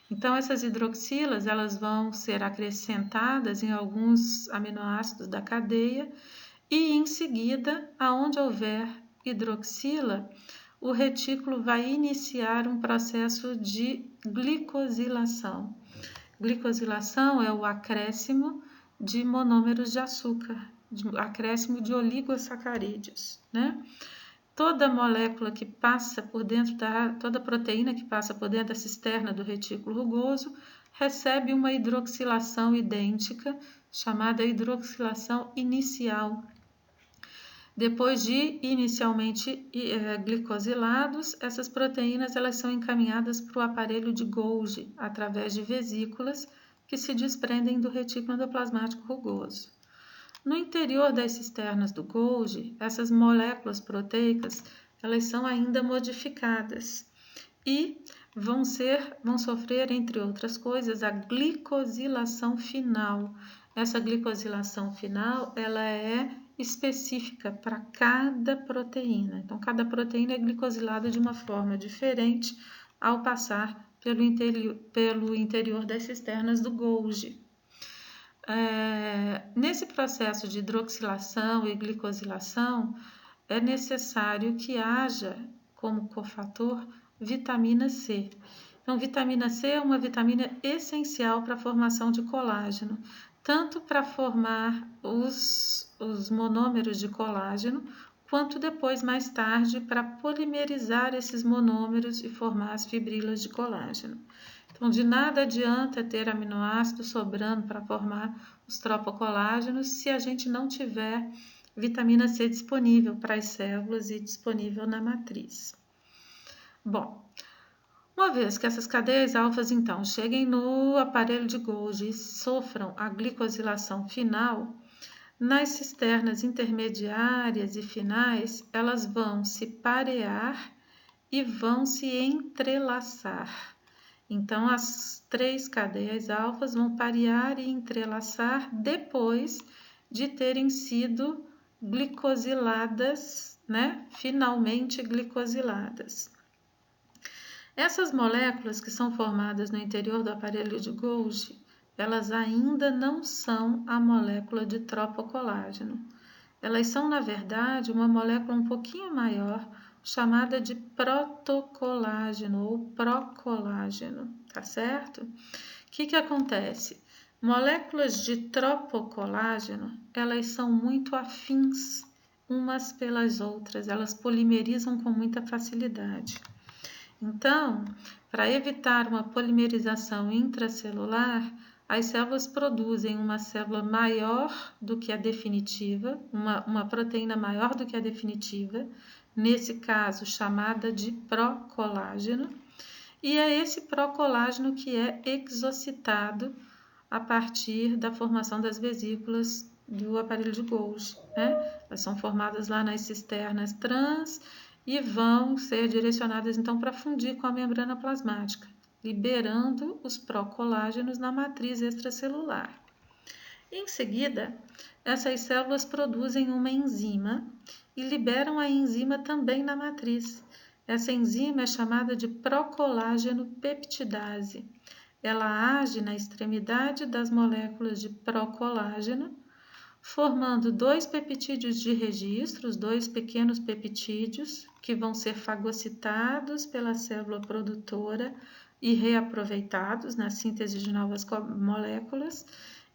Então, essas hidroxilas elas vão ser acrescentadas em alguns aminoácidos da cadeia e, em seguida, aonde houver hidroxila, o retículo vai iniciar um processo de glicosilação. Glicosilação é o acréscimo de monômeros de açúcar, acréscimo de oligosacarídeos, né? Toda molécula que passa por dentro toda proteína que passa por dentro da cisterna do retículo rugoso recebe uma hidroxilação idêntica, chamada hidroxilação inicial. Depois de inicialmente glicosilados, essas proteínas elas são encaminhadas para o aparelho de Golgi através de vesículas que se desprendem do retículo endoplasmático rugoso. No interior das cisternas do Golgi, essas moléculas proteicas elas são ainda modificadas e vão sofrer, entre outras coisas, a glicosilação final. Essa glicosilação final ela é específica para cada proteína. Então, cada proteína é glicosilada de uma forma diferente ao passar pelo interior das cisternas do Golgi. Nesse processo de hidroxilação e glicosilação, é necessário que haja como cofator vitamina C. Então, vitamina C é uma vitamina essencial para a formação de colágeno, tanto para formar os monômeros de colágeno, quanto depois, mais tarde, para polimerizar esses monômeros e formar as fibrilas de colágeno. Então, de nada adianta ter aminoácido sobrando para formar os tropocolágenos se a gente não tiver vitamina C disponível para as células e disponível na matriz. Bom, uma vez que essas cadeias alfas, então, cheguem no aparelho de Golgi e sofram a glicosilação final, nas cisternas intermediárias e finais, elas vão se parear e vão se entrelaçar. Então, as 3 cadeias alfas vão parear e entrelaçar depois de terem sido glicosiladas, né? Finalmente glicosiladas. Essas moléculas que são formadas no interior do aparelho de Golgi, elas ainda não são a molécula de tropocolágeno. Elas são, na verdade, uma molécula um pouquinho maior, chamada de protocolágeno ou procolágeno, tá certo? O que acontece? Moléculas de tropocolágeno, elas são muito afins umas pelas outras, elas polimerizam com muita facilidade. Então, para evitar uma polimerização intracelular, as células produzem uma célula maior do que a definitiva, uma proteína maior do que a definitiva, nesse caso chamada de procolágeno, e é esse procolágeno que é exocitado a partir da formação das vesículas do aparelho de Golgi, né? Elas são formadas lá nas cisternas trans e vão ser direcionadas então para fundir com a membrana plasmática, liberando os procolágenos na matriz extracelular. Em seguida, essas células produzem uma enzima e liberam a enzima também na matriz. Essa enzima é chamada de procolágeno peptidase. Ela age na extremidade das moléculas de procolágeno, formando 2 peptídeos de registro, os 2 pequenos peptídeos, que vão ser fagocitados pela célula produtora e reaproveitados na síntese de novas moléculas,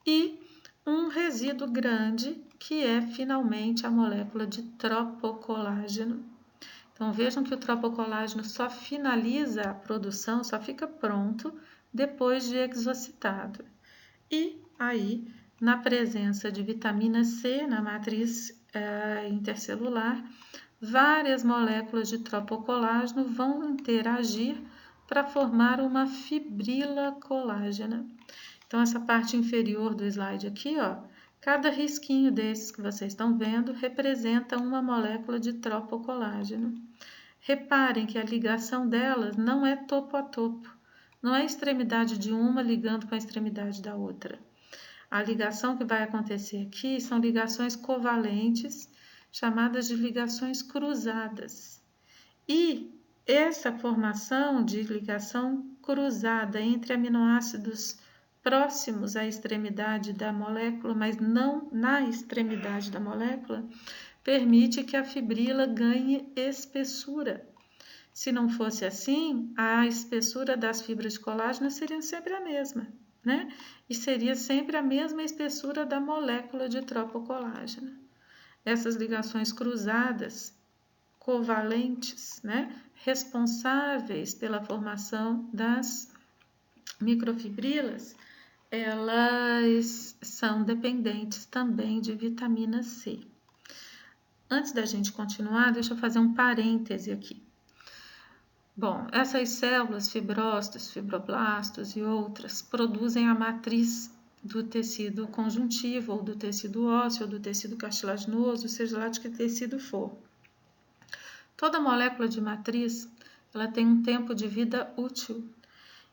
e um resíduo grande, que é finalmente a molécula de tropocolágeno, Então, vejam que o tropocolágeno só finaliza a produção, só fica pronto depois de exocitado. E aí, na presença de vitamina C na matriz intercelular, várias moléculas de tropocolágeno vão interagir para formar uma fibrila colágena. Então, essa parte inferior do slide aqui, ó, cada risquinho desses que vocês estão vendo representa uma molécula de tropocolágeno. Reparem que a ligação delas não é topo a topo, não é a extremidade de uma ligando com a extremidade da outra. A ligação que vai acontecer aqui são ligações covalentes, chamadas de ligações cruzadas. E essa formação de ligação cruzada entre aminoácidos próximos à extremidade da molécula, mas não na extremidade da molécula, permite que a fibrila ganhe espessura. Se não fosse assim, a espessura das fibras de colágeno seria sempre a mesma, né? E seria sempre a mesma espessura da molécula de tropocolágeno. Essas ligações cruzadas, covalentes, né? Responsáveis pela formação das microfibrilas, elas são dependentes também de vitamina C. Antes da gente continuar, deixa eu fazer um parêntese aqui. Bom, essas células, fibrócitos, fibroblastos e outras, produzem a matriz do tecido conjuntivo, ou do tecido ósseo, ou do tecido cartilaginoso, seja lá de que tecido for. Toda molécula de matriz, ela tem um tempo de vida útil.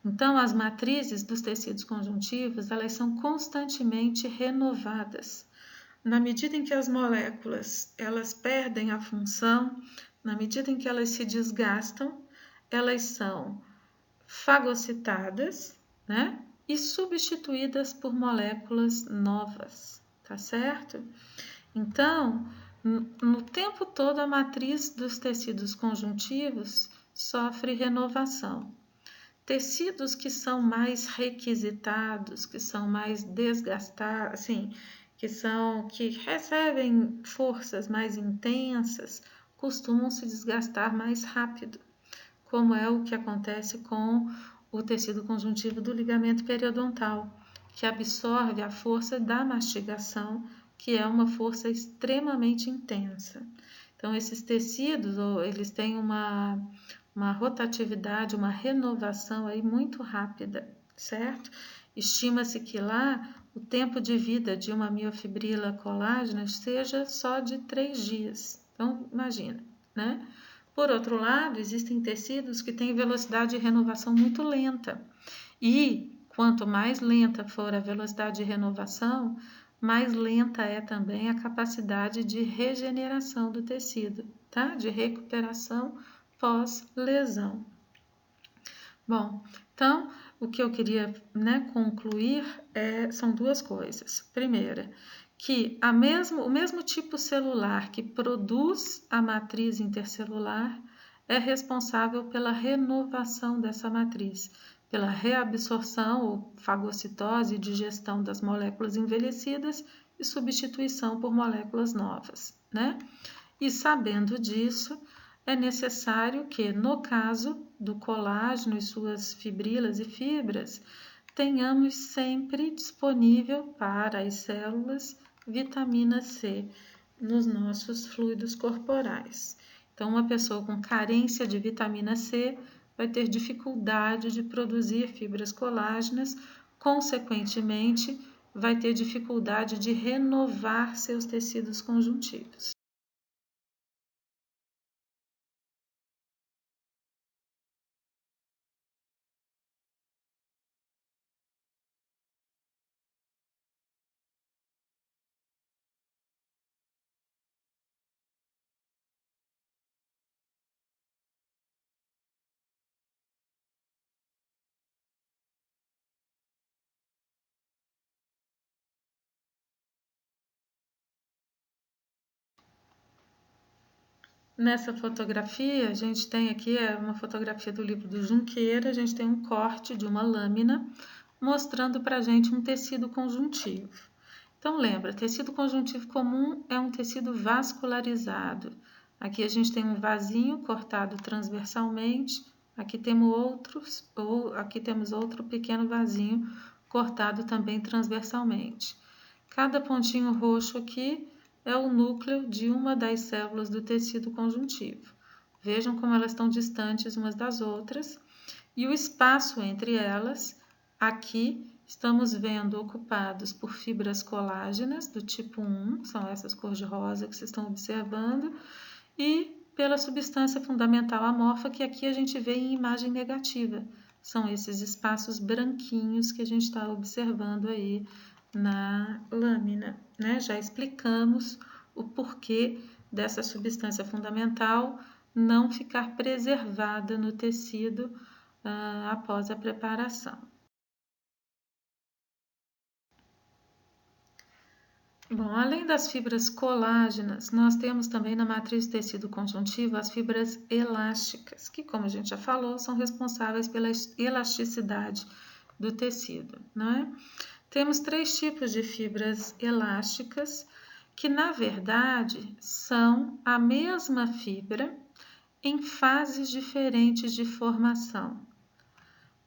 Então, as matrizes dos tecidos conjuntivos, elas são constantemente renovadas. Na medida em que as moléculas, elas perdem a função, na medida em que elas se desgastam, elas são fagocitadas, né? E substituídas por moléculas novas, tá certo? Então, no tempo todo, a matriz dos tecidos conjuntivos sofre renovação. Tecidos que são mais requisitados, que são mais desgastados, assim, que recebem forças mais intensas, costumam se desgastar mais rápido, como é o que acontece com o tecido conjuntivo do ligamento periodontal, que absorve a força da mastigação, que é uma força extremamente intensa. Então, esses tecidos, eles têm uma rotatividade, uma renovação aí muito rápida, certo? Estima-se que lá o tempo de vida de uma miofibrila colágena seja só de 3 dias. Então, imagina, né? Por outro lado, existem tecidos que têm velocidade de renovação muito lenta. E quanto mais lenta for a velocidade de renovação, mais lenta é também a capacidade de regeneração do tecido, tá? De recuperação pós-lesão. Bom, então, o que eu queria, né, concluir são duas coisas. Primeira, que o mesmo tipo celular que produz a matriz intercelular é responsável pela renovação dessa matriz, pela reabsorção ou fagocitose e digestão das moléculas envelhecidas e substituição por moléculas novas, né? E sabendo disso, é necessário que, no caso do colágeno e suas fibrilas e fibras, tenhamos sempre disponível para as células vitamina C nos nossos fluidos corporais. Então, uma pessoa com carência de vitamina C vai ter dificuldade de produzir fibras colágenas, consequentemente, vai ter dificuldade de renovar seus tecidos conjuntivos. Nessa fotografia, a gente tem aqui uma fotografia do livro do Junqueira, a gente tem um corte de uma lâmina mostrando para a gente um tecido conjuntivo. Então, lembra, tecido conjuntivo comum é um tecido vascularizado. Aqui a gente tem um vasinho cortado transversalmente, aqui temos outro pequeno vasinho cortado também transversalmente. Cada pontinho roxo aqui é o núcleo de uma das células do tecido conjuntivo. Vejam como elas estão distantes umas das outras. E o espaço entre elas, aqui, estamos vendo ocupados por fibras colágenas do tipo 1, são essas cor de rosa que vocês estão observando, e pela substância fundamental amorfa, que aqui a gente vê em imagem negativa. São esses espaços branquinhos que a gente está observando aí na lâmina, né? Já explicamos o porquê dessa substância fundamental não ficar preservada no tecido após a preparação. Bom, além das fibras colágenas, nós temos também na matriz do tecido conjuntivo as fibras elásticas, que, como a gente já falou, são responsáveis pela elasticidade do tecido, não é? Temos 3 tipos de fibras elásticas, que na verdade são a mesma fibra em fases diferentes de formação.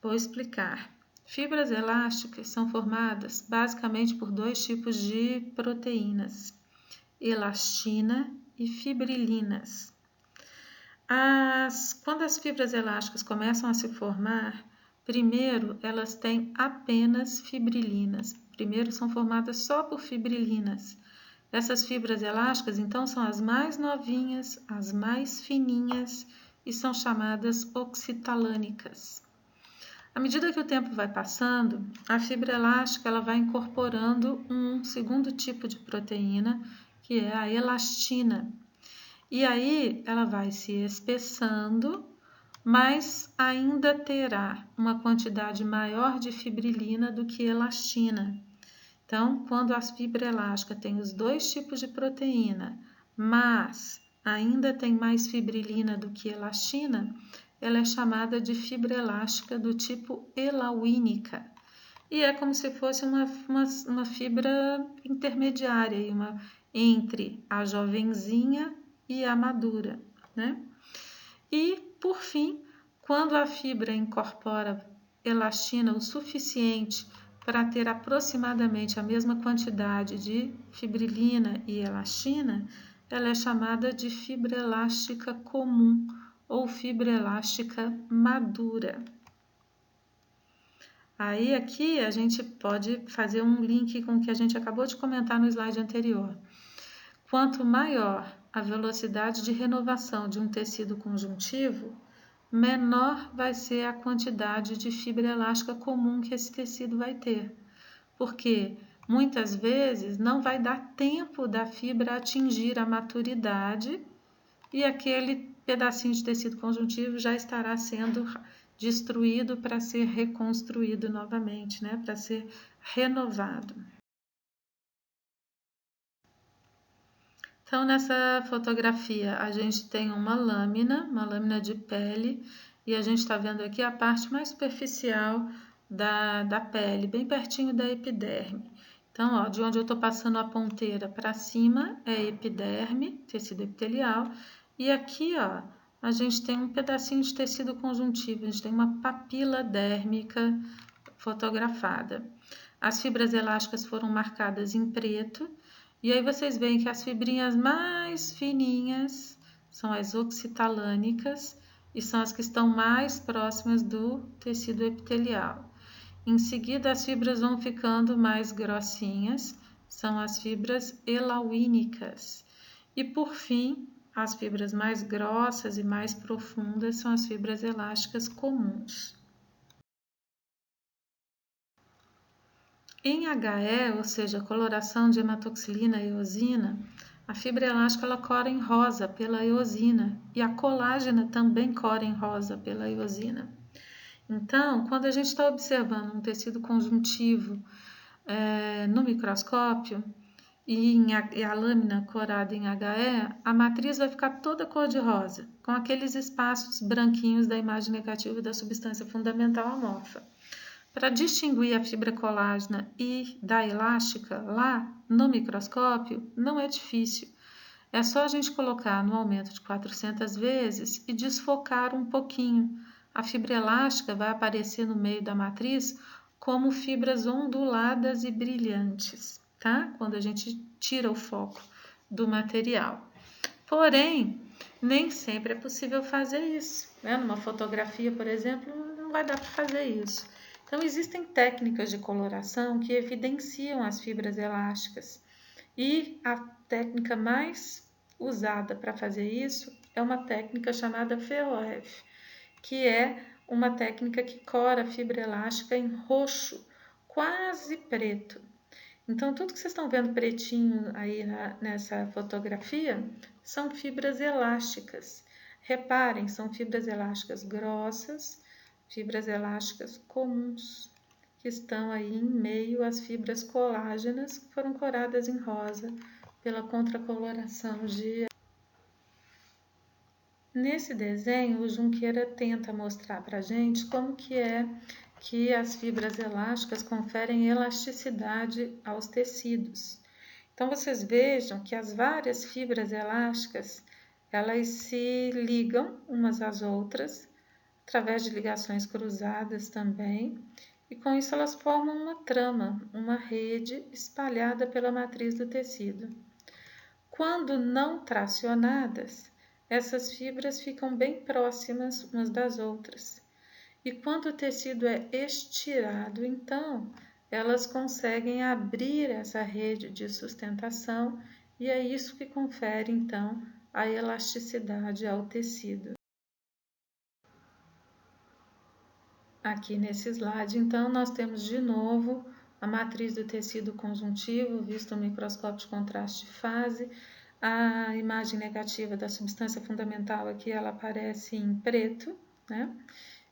Vou explicar. Fibras elásticas são formadas basicamente por 2 tipos de proteínas, elastina e fibrilinas. Quando as fibras elásticas começam a se formar, primeiro elas têm apenas fibrilinas. Primeiro são formadas só por fibrilinas. Essas fibras elásticas, então, são as mais novinhas, as mais fininhas e são chamadas oxitalânicas. À medida que o tempo vai passando, a fibra elástica ela vai incorporando um segundo tipo de proteína, que é a elastina. E aí ela vai se espessando, mas ainda terá uma quantidade maior de fibrilina do que elastina. Então, quando a fibra elástica tem os 2 tipos de proteína, mas ainda tem mais fibrilina do que elastina, ela é chamada de fibra elástica do tipo elauínica. E é como se fosse uma fibra intermediária, entre a jovenzinha e a madura, né? E, por fim, quando a fibra incorpora elastina o suficiente para ter aproximadamente a mesma quantidade de fibrilina e elastina, ela é chamada de fibra elástica comum ou fibra elástica madura. Aí aqui a gente pode fazer um link com o que a gente acabou de comentar no slide anterior. Quanto maior a velocidade de renovação de um tecido conjuntivo, menor vai ser a quantidade de fibra elástica comum que esse tecido vai ter. Porque muitas vezes não vai dar tempo da fibra atingir a maturidade e aquele pedacinho de tecido conjuntivo já estará sendo destruído para ser reconstruído novamente, né? Para ser renovado. Então, nessa fotografia, a gente tem uma lâmina de pele, e a gente está vendo aqui a parte mais superficial da pele, bem pertinho da epiderme. Então, ó, de onde eu estou passando a ponteira para cima é epiderme, tecido epitelial, e aqui, ó, a gente tem um pedacinho de tecido conjuntivo, a gente tem uma papila dérmica fotografada. As fibras elásticas foram marcadas em preto, e aí vocês veem que as fibrinhas mais fininhas são as oxitalânicas e são as que estão mais próximas do tecido epitelial. Em seguida, as fibras vão ficando mais grossinhas, são as fibras elauínicas. E por fim, as fibras mais grossas e mais profundas são as fibras elásticas comuns. Em HE, ou seja, coloração de hematoxilina e eosina, a fibra elástica ela cora em rosa pela eosina e a colágena também cora em rosa pela eosina. Então, quando a gente está observando um tecido conjuntivo no microscópio e a lâmina corada em HE, a matriz vai ficar toda cor-de-rosa, com aqueles espaços branquinhos da imagem negativa da substância fundamental amorfa. Para distinguir a fibra colágena e da elástica lá no microscópio, não é difícil. É só a gente colocar no aumento de 400 vezes e desfocar um pouquinho. A fibra elástica vai aparecer no meio da matriz como fibras onduladas e brilhantes, tá? Quando a gente tira o foco do material. Porém, nem sempre é possível fazer isso, né? Numa fotografia, por exemplo, não vai dar para fazer isso. Então, existem técnicas de coloração que evidenciam as fibras elásticas. E a técnica mais usada para fazer isso é uma técnica chamada FEOF, que é uma técnica que cora a fibra elástica em roxo, quase preto. Então, tudo que vocês estão vendo pretinho aí nessa fotografia são fibras elásticas. Reparem, são fibras elásticas grossas, fibras elásticas comuns, que estão aí em meio às fibras colágenas que foram coradas em rosa pela contracoloração de... Nesse desenho, o Junqueira tenta mostrar para a gente como que é que as fibras elásticas conferem elasticidade aos tecidos. Então, vocês vejam que as várias fibras elásticas, elas se ligam umas às outras, através de ligações cruzadas também, e com isso elas formam uma trama, uma rede espalhada pela matriz do tecido. Quando não tracionadas, essas fibras ficam bem próximas umas das outras. E quando o tecido é estirado, então, elas conseguem abrir essa rede de sustentação e é isso que confere, então, a elasticidade ao tecido. Aqui nesse slide, então, nós temos de novo a matriz do tecido conjuntivo, visto no microscópio de contraste de fase. A imagem negativa da substância fundamental aqui, ela aparece em preto, né?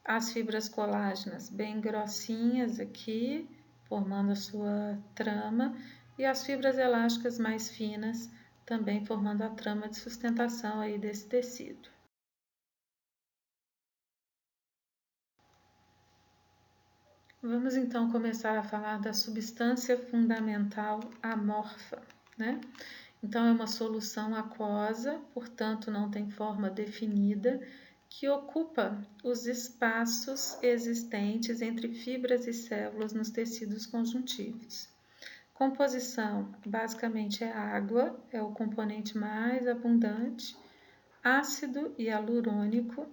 As fibras colágenas bem grossinhas aqui, formando a sua trama, e as fibras elásticas mais finas, também formando a trama de sustentação aí desse tecido. Vamos então começar a falar da substância fundamental amorfa, né? Então, é uma solução aquosa, portanto, não tem forma definida, que ocupa os espaços existentes entre fibras e células nos tecidos conjuntivos. Composição, basicamente, é água, é o componente mais abundante, ácido hialurônico,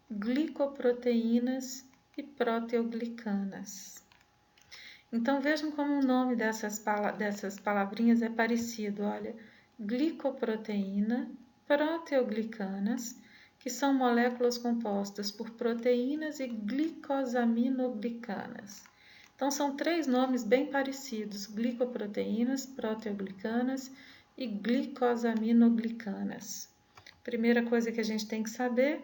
glicoproteínas e proteoglicanas. Então, vejam como o nome dessas palavrinhas é parecido, olha, glicoproteína, proteoglicanas, que são moléculas compostas por proteínas e glicosaminoglicanas. Então, são três nomes bem parecidos, glicoproteínas, proteoglicanas e glicosaminoglicanas. Primeira coisa que a gente tem que saber,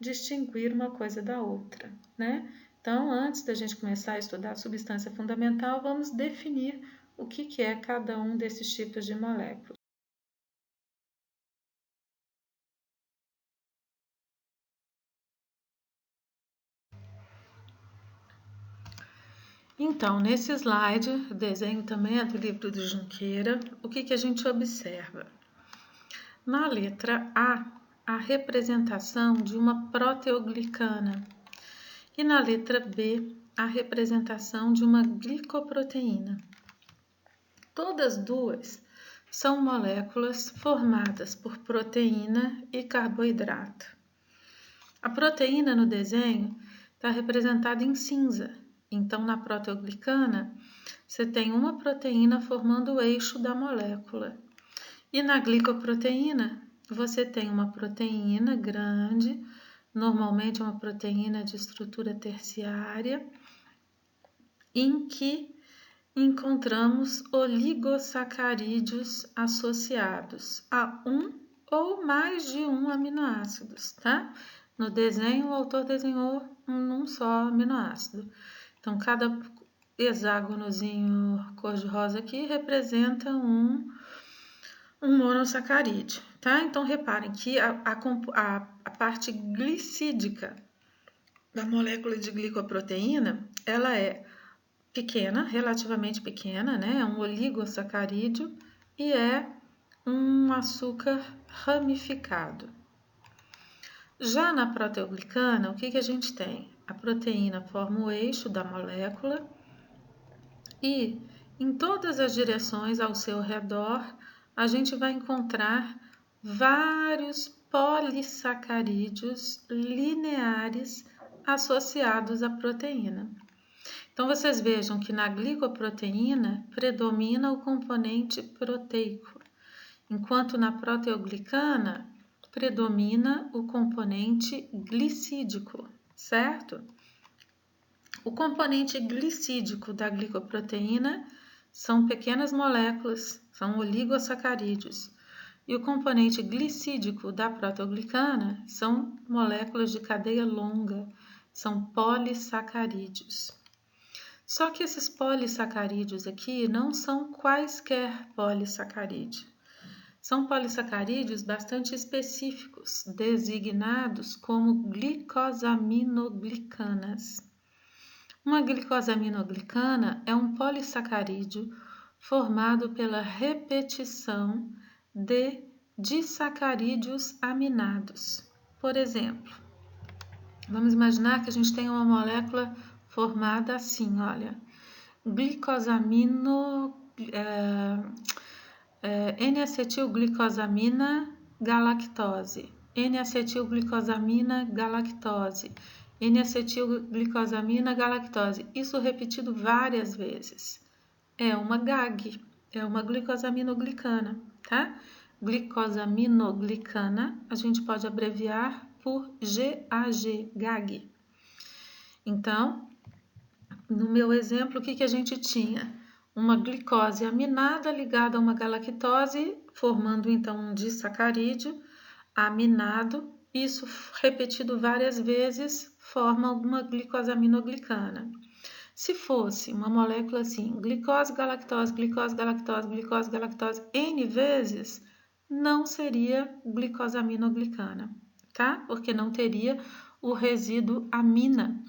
distinguir uma coisa da outra, né? Então, antes da gente começar a estudar a substância fundamental, vamos definir o que é cada um desses tipos de moléculas. Então, nesse slide, o desenho também é do livro do Junqueira, o que a gente observa? Na letra A representação de uma proteoglicana e na letra B, a representação de uma glicoproteína. Todas duas são moléculas formadas por proteína e carboidrato. A proteína no desenho está representada em cinza, então na proteoglicana você tem uma proteína formando o eixo da molécula. E na glicoproteína você tem uma proteína grande, normalmente uma proteína de estrutura terciária, em que encontramos oligosacarídeos associados a um ou mais de um aminoácidos, tá? No desenho, o autor desenhou um só aminoácido. Então, cada hexágonozinho cor-de-rosa aqui representa um monossacarídeo, tá? Então, reparem que a parte glicídica da molécula de glicoproteína, ela é pequena, relativamente pequena, né? É um oligosacarídeo e é um açúcar ramificado. Já na proteoglicana, o que a gente tem? A proteína forma o eixo da molécula e em todas as direções ao seu redor a gente vai encontrar vários polissacarídeos lineares associados à proteína. Então, vocês vejam que na glicoproteína predomina o componente proteico, enquanto na proteoglicana predomina o componente glicídico, certo? O componente glicídico da glicoproteína são pequenas moléculas, são oligosacarídeos. E o componente glicídico da proteoglicana são moléculas de cadeia longa, são polissacarídeos. Só que esses polissacarídeos aqui não são quaisquer polissacarídeos. São polissacarídeos bastante específicos, designados como glicosaminoglicanas. Uma glicosaminoglicana é um polissacarídeo formado pela repetição de disacarídeos aminados. Por exemplo, vamos imaginar que a gente tem uma molécula formada assim, olha, N-acetilglicosamina galactose, N-acetilglicosamina galactose, N-acetilglicosamina galactose. Isso repetido várias vezes. É uma GAG, é uma glicosaminoglicana, tá? Glicosaminoglicana a gente pode abreviar por GAG, GAG. Então, no meu exemplo, o que a gente tinha? Uma glicose aminada ligada a uma galactose, formando então um disacarídeo aminado. Isso repetido várias vezes forma uma glicosaminoglicana. Se fosse uma molécula assim, glicose, galactose, glicose, galactose, glicose, galactose, N vezes, não seria glicosaminoglicana, tá? Porque não teria o resíduo amina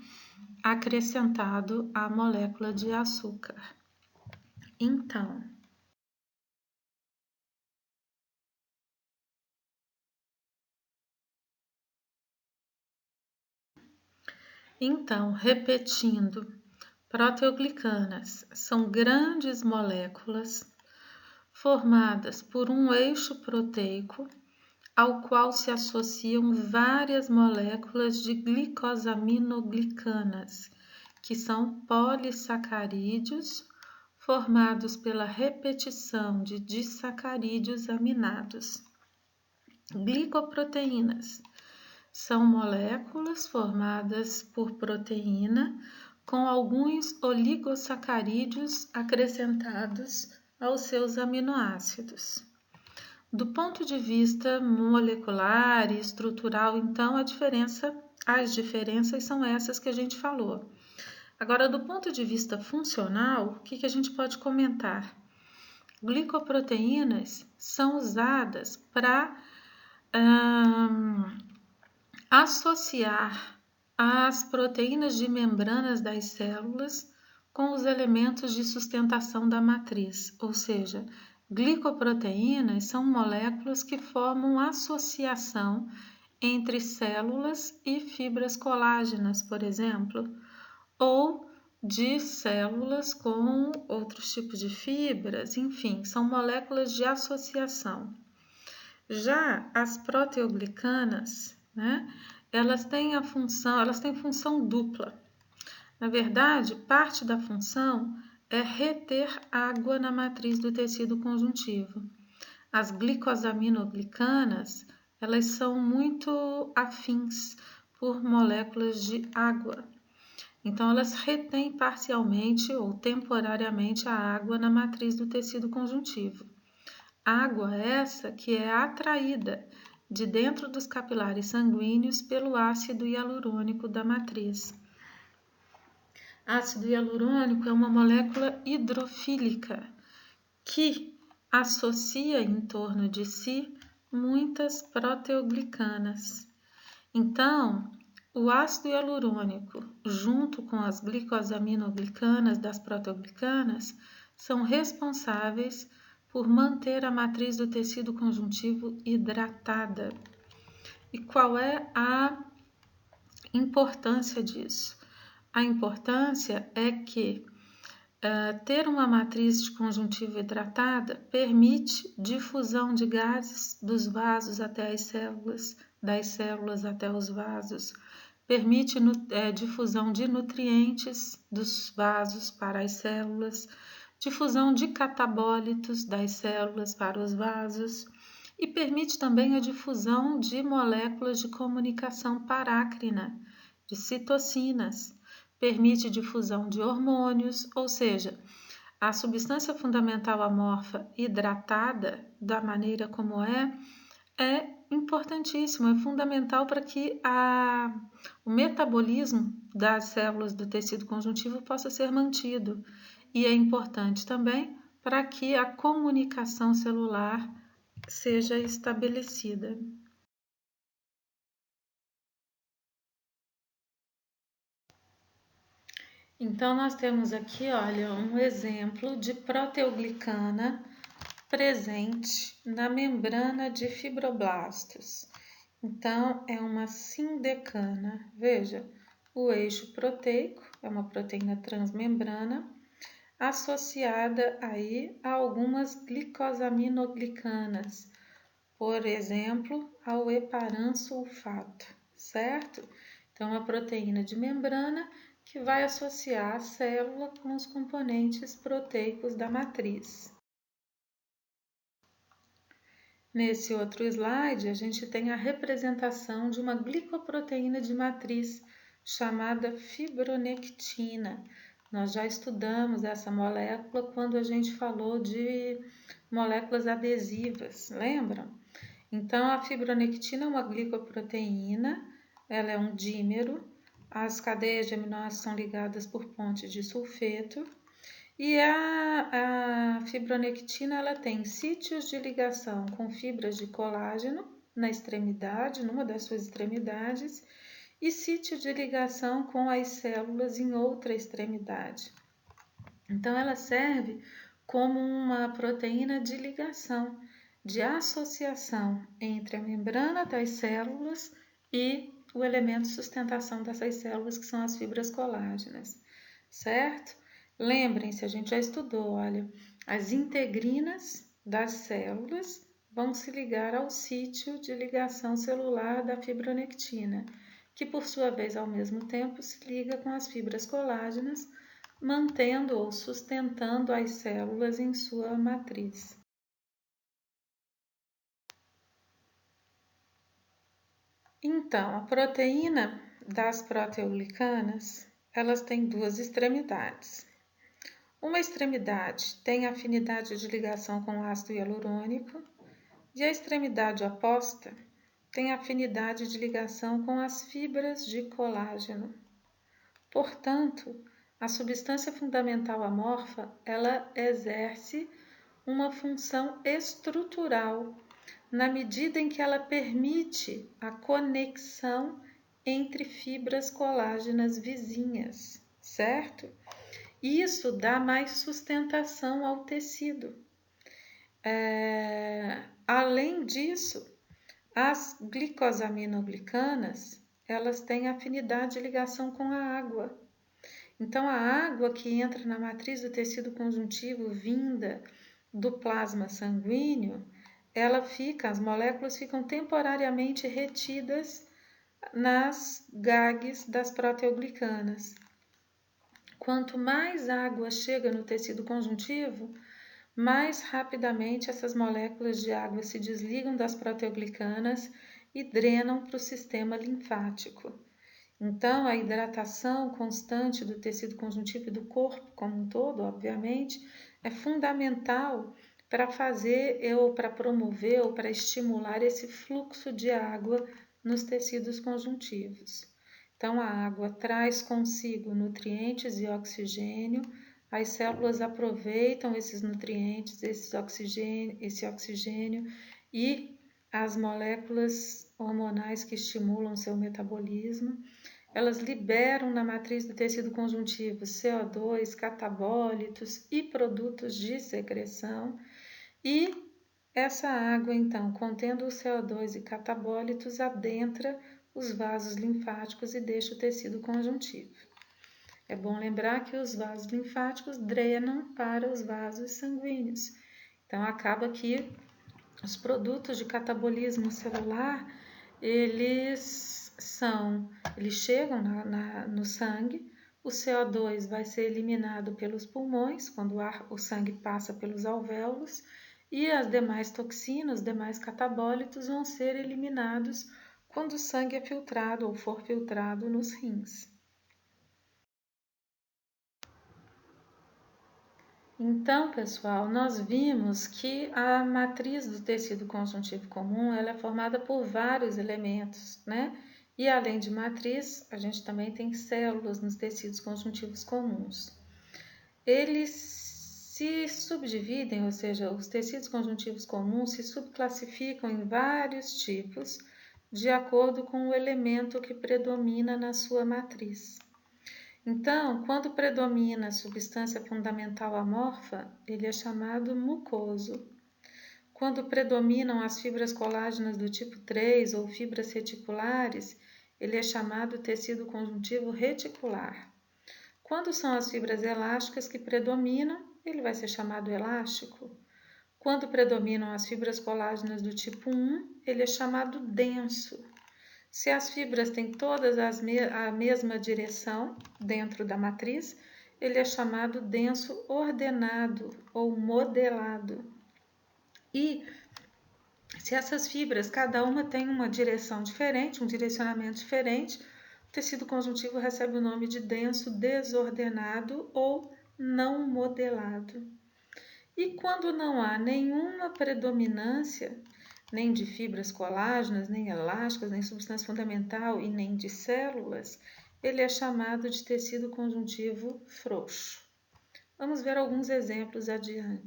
acrescentado à molécula de açúcar. Então, repetindo, proteoglicanas são grandes moléculas formadas por um eixo proteico ao qual se associam várias moléculas de glicosaminoglicanas, que são polissacarídeos formados pela repetição de disacarídeos aminados. Glicoproteínas são moléculas formadas por proteína com alguns oligosacarídeos acrescentados aos seus aminoácidos. Do ponto de vista molecular e estrutural, então, as diferenças são essas que a gente falou. Agora, do ponto de vista funcional, o que a gente pode comentar? Glicoproteínas são usadas para associar as proteínas de membranas das células com os elementos de sustentação da matriz, ou seja, glicoproteínas são moléculas que formam associação entre células e fibras colágenas, por exemplo, ou de células com outros tipos de fibras, enfim, são moléculas de associação. Já as proteoglicanas, elas têm função dupla. Na verdade, parte da função é reter água na matriz do tecido conjuntivo. As glicosaminoglicanas, elas são muito afins por moléculas de água. Então, elas retêm parcialmente ou temporariamente a água na matriz do tecido conjuntivo. Água essa que é atraída de dentro dos capilares sanguíneos pelo ácido hialurônico da matriz. Ácido hialurônico é uma molécula hidrofílica que associa em torno de si muitas proteoglicanas. Então, o ácido hialurônico, junto com as glicosaminoglicanas das proteoglicanas, são responsáveis por manter a matriz do tecido conjuntivo hidratada. E qual é a importância disso? A importância é que ter uma matriz de conjuntivo hidratada permite difusão de gases dos vasos até as células, das células até os vasos, permite difusão de nutrientes dos vasos para as células, difusão de catabólitos das células para os vasos e permite também a difusão de moléculas de comunicação parácrina, de citocinas, permite difusão de hormônios, ou seja, a substância fundamental amorfa hidratada da maneira como é importantíssimo, é fundamental para que o metabolismo das células do tecido conjuntivo possa ser mantido e é importante também para que a comunicação celular seja estabelecida. Então, nós temos aqui, olha, um exemplo de proteoglicana presente na membrana de fibroblastos. Então, é uma sindecana. Veja, o eixo proteico é uma proteína transmembrana associada aí a algumas glicosaminoglicanas, por exemplo, ao heparansulfato, certo? Então, a proteína de membrana que vai associar a célula com os componentes proteicos da matriz. Nesse outro slide, a gente tem a representação de uma glicoproteína de matriz chamada fibronectina. Nós já estudamos essa molécula quando a gente falou de moléculas adesivas, lembram? Então, a fibronectina é uma glicoproteína, ela é um dímero, as cadeias de aminoácidos são ligadas por ponte de sulfeto e a fibronectina ela tem sítios de ligação com fibras de colágeno na extremidade, numa das suas extremidades, e sítio de ligação com as células em outra extremidade. Então, ela serve como uma proteína de ligação, de associação entre a membrana das células e o elemento de sustentação dessas células, que são as fibras colágenas, certo? Lembrem-se, a gente já estudou, olha, as integrinas das células vão se ligar ao sítio de ligação celular da fibronectina, que por sua vez, ao mesmo tempo, se liga com as fibras colágenas, mantendo ou sustentando as células em sua matriz. Então, a proteína das proteoglicanas, elas têm duas extremidades. Uma extremidade tem afinidade de ligação com o ácido hialurônico e a extremidade oposta tem afinidade de ligação com as fibras de colágeno. Portanto, a substância fundamental amorfa, ela exerce uma função estrutural na medida em que ela permite a conexão entre fibras colágenas vizinhas, certo? Isso dá mais sustentação ao tecido. Além disso, as glicosaminoglicanas, elas têm afinidade de ligação com a água. Então, a água que entra na matriz do tecido conjuntivo vinda do plasma sanguíneo, as moléculas ficam temporariamente retidas nas GAGs das proteoglicanas. Quanto mais água chega no tecido conjuntivo, mais rapidamente essas moléculas de água se desligam das proteoglicanas e drenam para o sistema linfático. Então, a hidratação constante do tecido conjuntivo e do corpo como um todo, obviamente, é fundamental para fazer ou para promover ou para estimular esse fluxo de água nos tecidos conjuntivos. Então, a água traz consigo nutrientes e oxigênio, as células aproveitam esses nutrientes, esse oxigênio e as moléculas hormonais que estimulam seu metabolismo, elas liberam na matriz do tecido conjuntivo CO2, catabólitos e produtos de secreção, E essa água, então, contendo o CO2 e catabólitos, adentra os vasos linfáticos e deixa o tecido conjuntivo. É bom lembrar que os vasos linfáticos drenam para os vasos sanguíneos. Então, acaba que os produtos de catabolismo celular, eles chegam no sangue, o CO2 vai ser eliminado pelos pulmões, quando o sangue passa pelos alvéolos, e as demais toxinas, os demais catabólitos vão ser eliminados quando o sangue é filtrado ou for filtrado nos rins. Então, pessoal, nós vimos que a matriz do tecido conjuntivo comum ela é formada por vários elementos, né? E além de matriz, a gente também tem células nos tecidos conjuntivos comuns. Eles se subdividem, ou seja, os tecidos conjuntivos comuns se subclassificam em vários tipos, de acordo com o elemento que predomina na sua matriz. Então, quando predomina a substância fundamental amorfa, ele é chamado mucoso. Quando predominam as fibras colágenas do tipo 3 ou fibras reticulares, ele é chamado tecido conjuntivo reticular. Quando são as fibras elásticas que predominam, ele vai ser chamado elástico. Quando predominam as fibras colágenas do tipo 1, ele é chamado denso. Se as fibras têm todas a mesma direção dentro da matriz, ele é chamado denso ordenado ou modelado. E se essas fibras, cada uma tem uma direção diferente, um direcionamento diferente, o tecido conjuntivo recebe o nome de denso desordenado ou não modelado. E quando não há nenhuma predominância, nem de fibras colágenas, nem elásticas, nem substância fundamental e nem de células, ele é chamado de tecido conjuntivo frouxo. Vamos ver alguns exemplos adiante.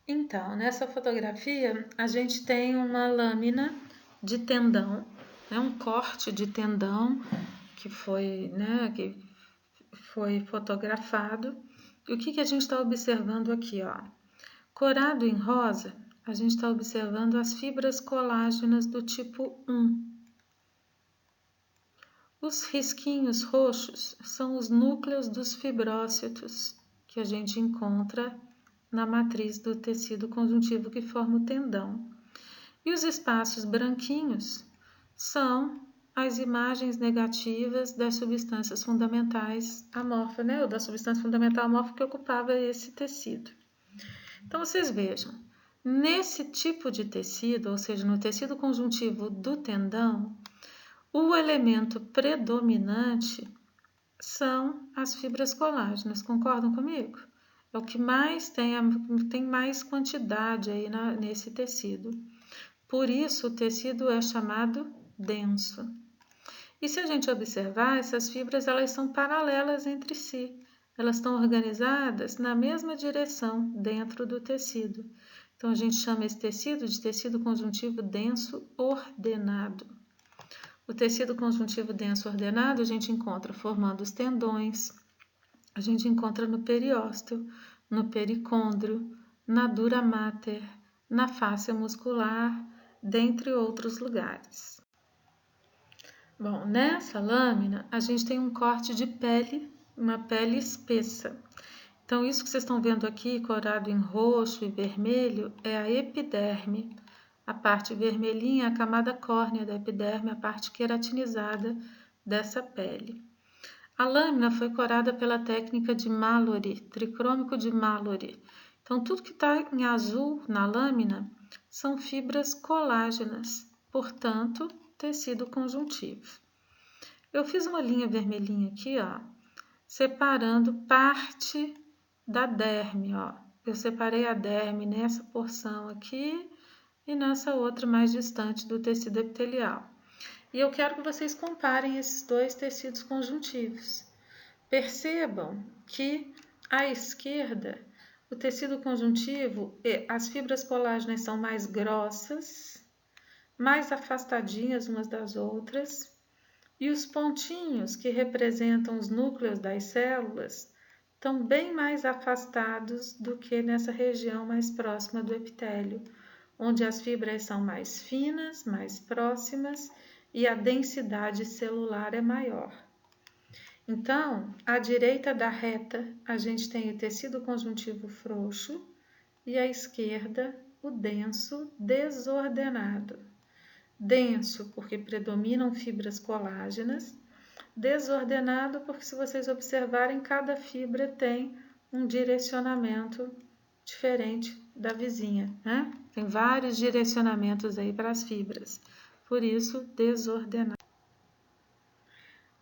Então, nessa fotografia, a gente tem uma lâmina de tendão, um corte de tendão que foi fotografado. E o que a gente está observando aqui? Corado em rosa, a gente está observando as fibras colágenas do tipo 1. Os risquinhos roxos são os núcleos dos fibrócitos que a gente encontra na matriz do tecido conjuntivo que forma o tendão. E os espaços branquinhos são as imagens negativas das substâncias fundamentais amorfas, ou da substância fundamental amorfa que ocupava esse tecido. Então, vocês vejam, nesse tipo de tecido, ou seja, no tecido conjuntivo do tendão, o elemento predominante são as fibras colágenas, concordam comigo? É o que mais tem mais quantidade aí nesse tecido. Por isso, o tecido é chamado denso. E se a gente observar, essas fibras elas são paralelas entre si. Elas estão organizadas na mesma direção dentro do tecido. Então, a gente chama esse tecido de tecido conjuntivo denso ordenado. O tecido conjuntivo denso ordenado a gente encontra formando os tendões, a gente encontra no periósteo, no pericôndrio, na dura mater, na fáscia muscular, dentre outros lugares. Bom, nessa lâmina a gente tem um corte de pele, uma pele espessa. Então, isso que vocês estão vendo aqui, corado em roxo e vermelho, é a epiderme. A parte vermelhinha é a camada córnea da epiderme, a parte queratinizada dessa pele. A lâmina foi corada pela técnica de Mallory, tricrômico de Mallory. Então, tudo que está em azul na lâmina são fibras colágenas, portanto, tecido conjuntivo. Eu fiz uma linha vermelhinha aqui, separando parte da derme, Eu separei a derme nessa porção aqui e nessa outra mais distante do tecido epitelial. E eu quero que vocês comparem esses dois tecidos conjuntivos. Percebam que à esquerda, o tecido conjuntivo, as fibras colágenas são mais grossas, mais afastadinhas umas das outras, e os pontinhos que representam os núcleos das células estão bem mais afastados do que nessa região mais próxima do epitélio, onde as fibras são mais finas, mais próximas e a densidade celular é maior. Então, à direita da reta, a gente tem o tecido conjuntivo frouxo e à esquerda, o denso desordenado. Denso porque predominam fibras colágenas, desordenado porque, se vocês observarem, cada fibra tem um direcionamento diferente da vizinha, né? Tem vários direcionamentos aí para as fibras, por isso desordenado.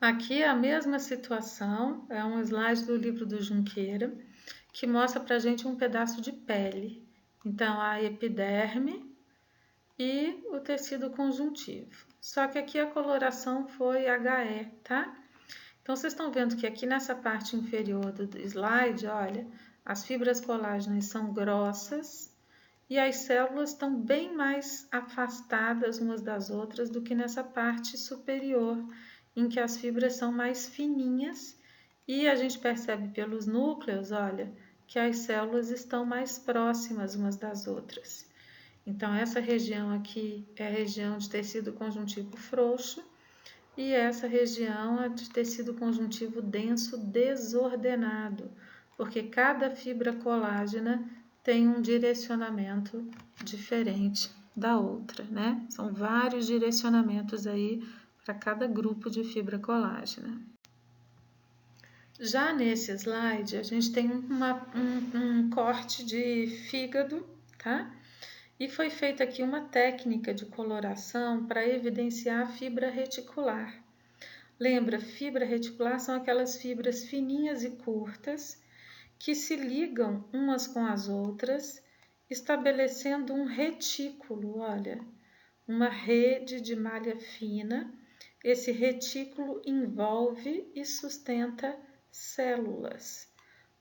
Aqui é a mesma situação, é um slide do livro do Junqueira, que mostra para a gente um pedaço de pele. Então, a epiderme e o tecido conjuntivo. Só que aqui a coloração foi HE, tá? Então, vocês estão vendo que aqui nessa parte inferior do slide, olha, as fibras colágenas são grossas e as células estão bem mais afastadas umas das outras do que nessa parte superior, em que as fibras são mais fininhas e a gente percebe pelos núcleos, olha, que as células estão mais próximas umas das outras. Então, essa região aqui é a região de tecido conjuntivo frouxo e essa região é de tecido conjuntivo denso desordenado, porque cada fibra colágena tem um direcionamento diferente da outra, né? São vários direcionamentos aí para cada grupo de fibra colágena. Já nesse slide, a gente tem um corte de fígado, tá? E foi feita aqui uma técnica de coloração para evidenciar a fibra reticular. Lembra, fibra reticular são aquelas fibras fininhas e curtas que se ligam umas com as outras, estabelecendo um retículo, olha, uma rede de malha fina. Esse retículo envolve e sustenta células,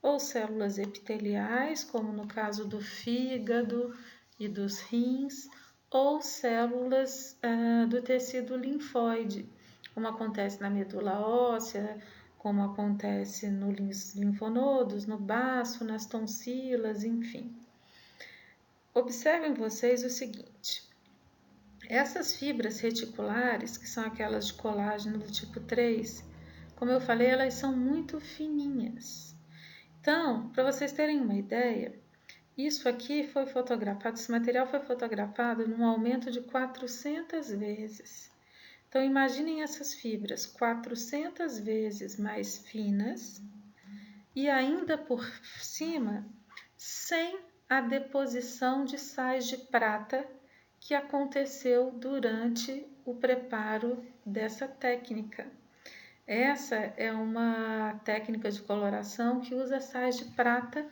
ou células epiteliais, como no caso do fígado e dos rins, ou células do tecido linfóide, como acontece na medula óssea, como acontece nos linfonodos, no baço, nas tonsilas, enfim. Observem vocês o seguinte: essas fibras reticulares, que são aquelas de colágeno do tipo 3, como eu falei, elas são muito fininhas. Então, para vocês terem uma ideia, isso aqui foi fotografado, esse material foi fotografado num aumento de 400 vezes. Então, imaginem essas fibras 400 vezes mais finas e ainda por cima, sem a deposição de sais de prata que aconteceu durante o preparo dessa técnica. Essa é uma técnica de coloração que usa sais de prata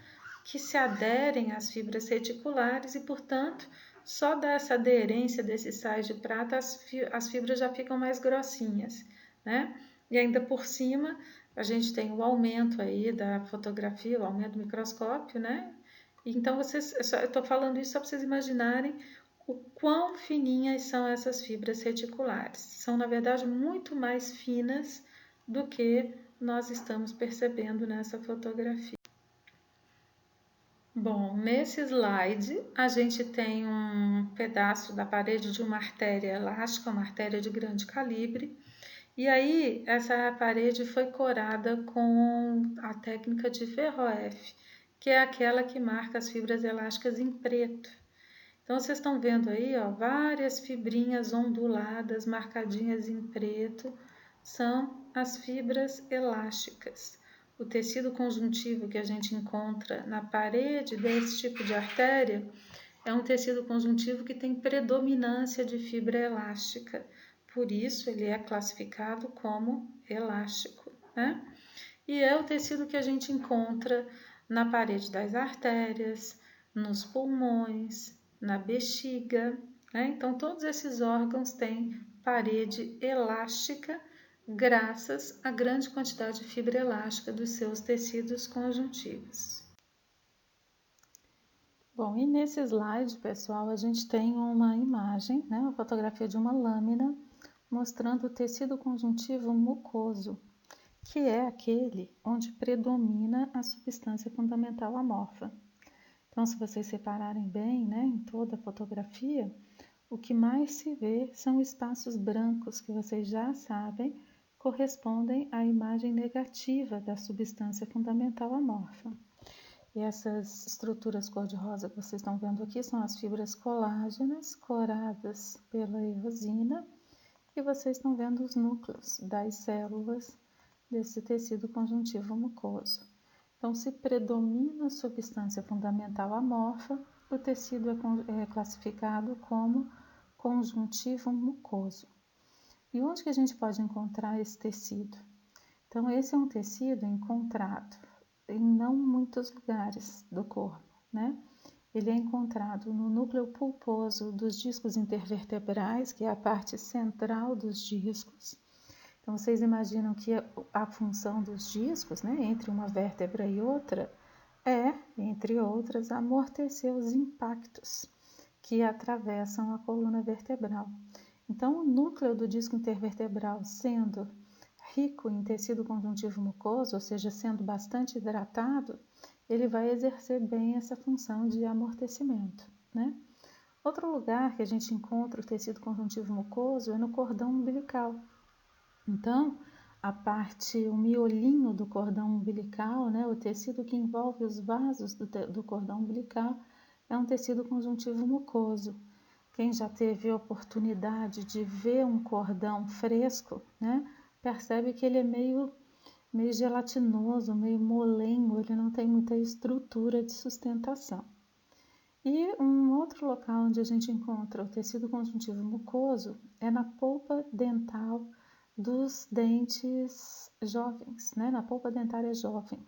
que se aderem às fibras reticulares e, portanto, só dessa aderência desses sais de prata as fibras já ficam mais grossinhas, né? E ainda por cima a gente tem o aumento aí da fotografia, o aumento do microscópio, né? Então, eu estou falando isso só para vocês imaginarem o quão fininhas são essas fibras reticulares. São, na verdade, muito mais finas do que nós estamos percebendo nessa fotografia. Bom, nesse slide a gente tem um pedaço da parede de uma artéria elástica, uma artéria de grande calibre, e aí essa parede foi corada com a técnica de Verroef, que é aquela que marca as fibras elásticas em preto. Então, vocês estão vendo aí, ó, várias fibrinhas onduladas, marcadinhas em preto, são as fibras elásticas. O tecido conjuntivo que a gente encontra na parede desse tipo de artéria é um tecido conjuntivo que tem predominância de fibra elástica, por isso ele é classificado como elástico, né? E é o tecido que a gente encontra na parede das artérias, nos pulmões, na bexiga, né? Então, todos esses órgãos têm parede elástica, graças à grande quantidade de fibra elástica dos seus tecidos conjuntivos. Bom, e nesse slide, pessoal, a gente tem uma imagem, né, uma fotografia de uma lâmina mostrando o tecido conjuntivo mucoso. que é aquele onde predomina a substância fundamental amorfa. Então, se vocês separarem bem, né, em toda a fotografia, o que mais se vê são espaços brancos que vocês já sabem correspondem à imagem negativa da substância fundamental amorfa. E essas estruturas cor-de-rosa que vocês estão vendo aqui são as fibras colágenas coradas pela eosina, e vocês estão vendo os núcleos das células desse tecido conjuntivo mucoso. Então, se predomina a substância fundamental amorfa, o tecido é classificado como conjuntivo mucoso. E onde que a gente pode encontrar esse tecido? Então, esse é um tecido encontrado em não muitos lugares do corpo, né? Ele é encontrado no núcleo pulposo dos discos intervertebrais, que é a parte central dos discos. Então, vocês imaginam que a função dos discos, né, entre uma vértebra e outra, é, entre outras, amortecer os impactos que atravessam a coluna vertebral. Então, o núcleo do disco intervertebral sendo rico em tecido conjuntivo mucoso, ou seja, sendo bastante hidratado, ele vai exercer bem essa função de amortecimento, né? Outro lugar que a gente encontra o tecido conjuntivo mucoso é no cordão umbilical. Então, o miolinho do cordão umbilical, né, o tecido que envolve os vasos do cordão umbilical, é um tecido conjuntivo mucoso. Quem já teve a oportunidade de ver um cordão fresco, né, percebe que ele é meio gelatinoso, meio molengo, ele não tem muita estrutura de sustentação. E um outro local onde a gente encontra o tecido conjuntivo mucoso é na polpa dental dos dentes jovens, né? Na polpa dentária jovem.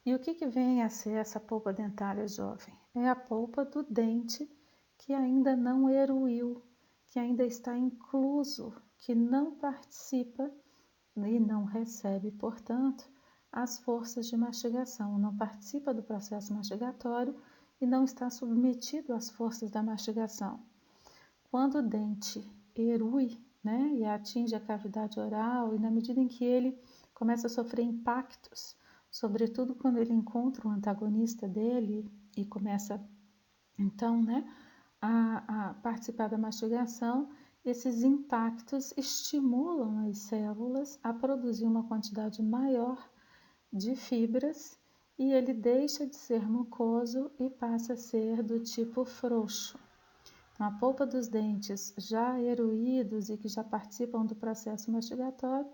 E o que vem a ser essa polpa dentária jovem? É a polpa do dente que ainda não eruiu, que ainda está incluso, que não participa e não recebe, portanto, as forças de mastigação, não participa do processo mastigatório e não está submetido às forças da mastigação. Quando o dente erui, né, e atinge a cavidade oral, e na medida em que ele começa a sofrer impactos, sobretudo quando ele encontra o antagonista dele e começa, então, né, a participar da mastigação, esses impactos estimulam as células a produzir uma quantidade maior de fibras e ele deixa de ser mucoso e passa a ser do tipo frouxo. Então, a polpa dos dentes já eruídos e que já participam do processo mastigatório,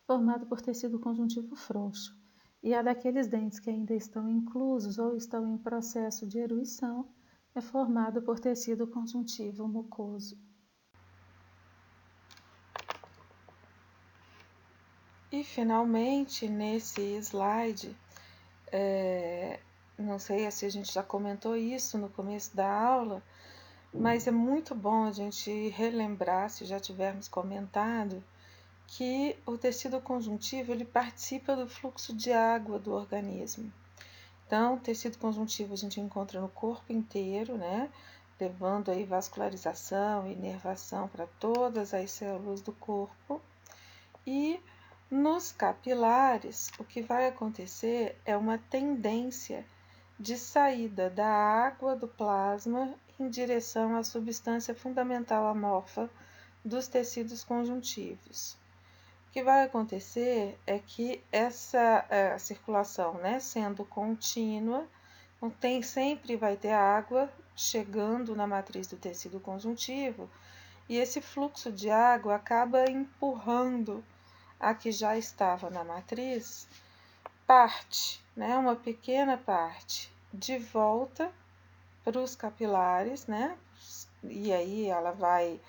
formado por tecido conjuntivo frouxo. E a daqueles dentes que ainda estão inclusos ou estão em processo de eruição, é formado por tecido conjuntivo mucoso. E finalmente, nesse slide, não sei se a gente já comentou isso no começo da aula, mas é muito bom a gente relembrar, se já tivermos comentado, que o tecido conjuntivo ele participa do fluxo de água do organismo. Então, o tecido conjuntivo a gente encontra no corpo inteiro, né? Levando aí vascularização e inervação para todas as células do corpo. E nos capilares, o que vai acontecer é uma tendência de saída da água do plasma em direção à substância fundamental amorfa dos tecidos conjuntivos. O que vai acontecer é que essa circulação, né, sendo contínua, sempre vai ter água chegando na matriz do tecido conjuntivo e esse fluxo de água acaba empurrando a que já estava na matriz parte, né, uma pequena parte, de volta para os capilares, né, e aí ela vai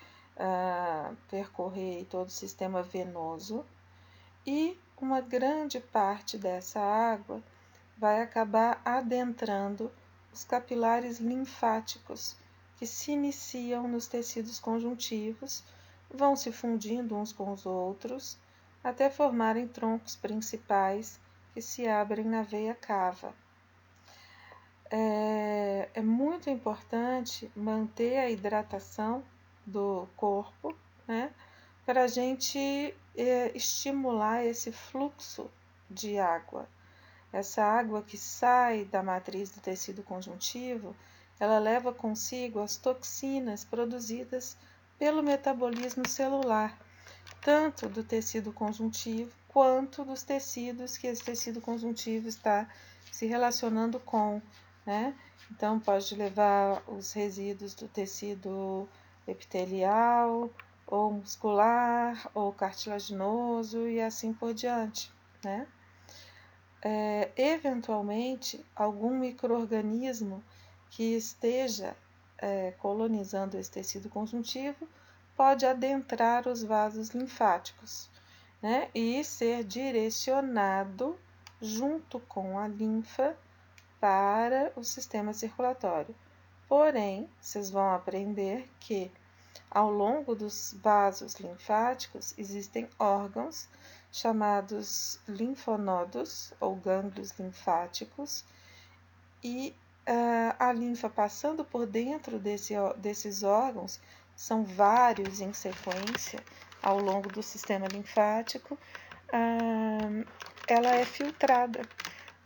percorrer todo o sistema venoso e uma grande parte dessa água vai acabar adentrando os capilares linfáticos que se iniciam nos tecidos conjuntivos, vão se fundindo uns com os outros até formarem troncos principais que se abrem na veia cava. É muito importante manter a hidratação do corpo, né, para a gente estimular esse fluxo de água. Essa água que sai da matriz do tecido conjuntivo, ela leva consigo as toxinas produzidas pelo metabolismo celular, tanto do tecido conjuntivo quanto dos tecidos que esse tecido conjuntivo está se relacionando com, né? Então, pode levar os resíduos do tecido epitelial, ou muscular, ou cartilaginoso e assim por diante, né? Eventualmente, algum micro-organismo que esteja colonizando esse tecido conjuntivo pode adentrar os vasos linfáticos, né, e ser direcionado junto com a linfa para o sistema circulatório. Porém, vocês vão aprender que ao longo dos vasos linfáticos existem órgãos chamados linfonodos ou gânglios linfáticos e a linfa passando por dentro desses órgãos, são vários em sequência ao longo do sistema linfático, ela é filtrada,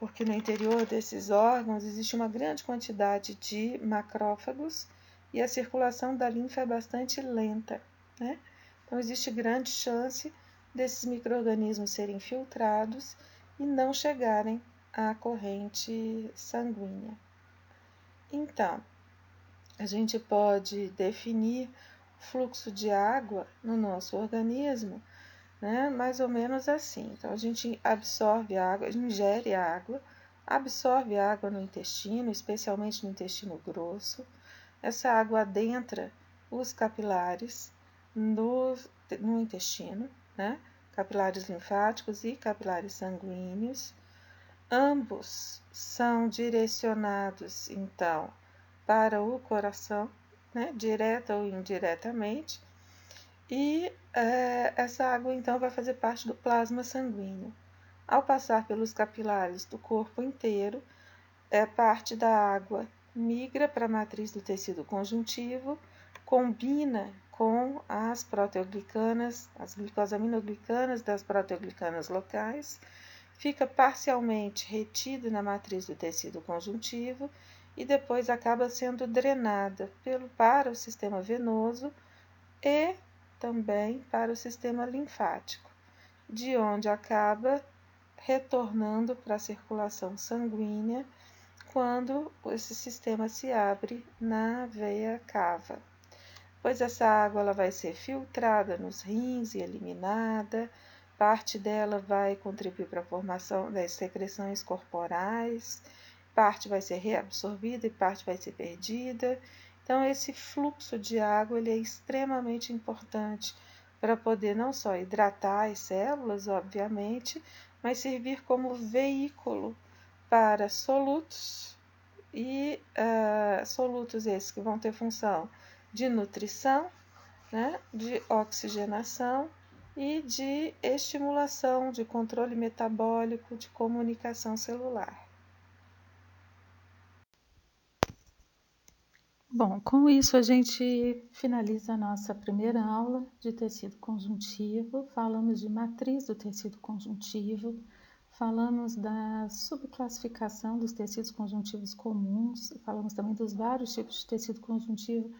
porque no interior desses órgãos existe uma grande quantidade de macrófagos e a circulação da linfa é bastante lenta, né? Então existe grande chance desses micro-organismos serem filtrados e não chegarem à corrente sanguínea. Então, a gente pode definir o fluxo de água no nosso organismo, né, mais ou menos assim. Então, a gente absorve água, ingere água, absorve água no intestino, especialmente no intestino grosso. Essa água adentra os capilares no intestino, né, capilares linfáticos e capilares sanguíneos. Ambos são direcionados, então, para o coração, né, direta ou indiretamente, e essa água, então, vai fazer parte do plasma sanguíneo. Ao passar pelos capilares do corpo inteiro, parte da água migra para a matriz do tecido conjuntivo, combina com as proteoglicanas, as glicosaminoglicanas das proteoglicanas locais, fica parcialmente retido na matriz do tecido conjuntivo e depois acaba sendo drenada para o sistema venoso e também para o sistema linfático, de onde acaba retornando para a circulação sanguínea quando esse sistema se abre na veia cava. Pois essa água ela vai ser filtrada nos rins e eliminada, parte dela vai contribuir para a formação das secreções corporais, parte vai ser reabsorvida e parte vai ser perdida. Então, esse fluxo de água ele é extremamente importante para poder não só hidratar as células, obviamente, mas servir como veículo para solutos e solutos esses que vão ter função de nutrição, né, de oxigenação e de estimulação, de controle metabólico, de comunicação celular. Bom, com isso a gente finaliza a nossa primeira aula de tecido conjuntivo. Falamos de matriz do tecido conjuntivo, falamos da subclassificação dos tecidos conjuntivos comuns, falamos também dos vários tipos de tecido conjuntivo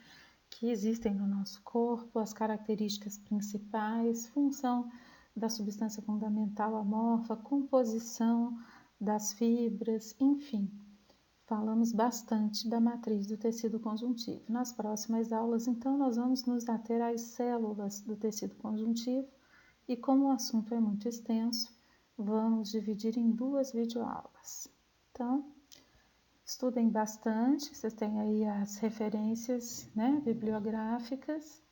que existem no nosso corpo, as características principais, função da substância fundamental amorfa, composição das fibras, enfim. Falamos bastante da matriz do tecido conjuntivo. Nas próximas aulas, então, nós vamos nos ater às células do tecido conjuntivo e, como o assunto é muito extenso, vamos dividir em 2 videoaulas. Então, estudem bastante, vocês têm aí as referências, né, bibliográficas,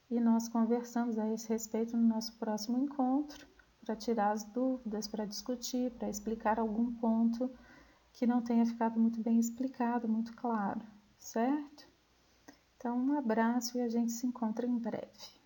e nós conversamos a esse respeito no nosso próximo encontro, para tirar as dúvidas, para discutir, para explicar algum ponto que não tenha ficado muito bem explicado, muito claro, certo? Então, um abraço e a gente se encontra em breve.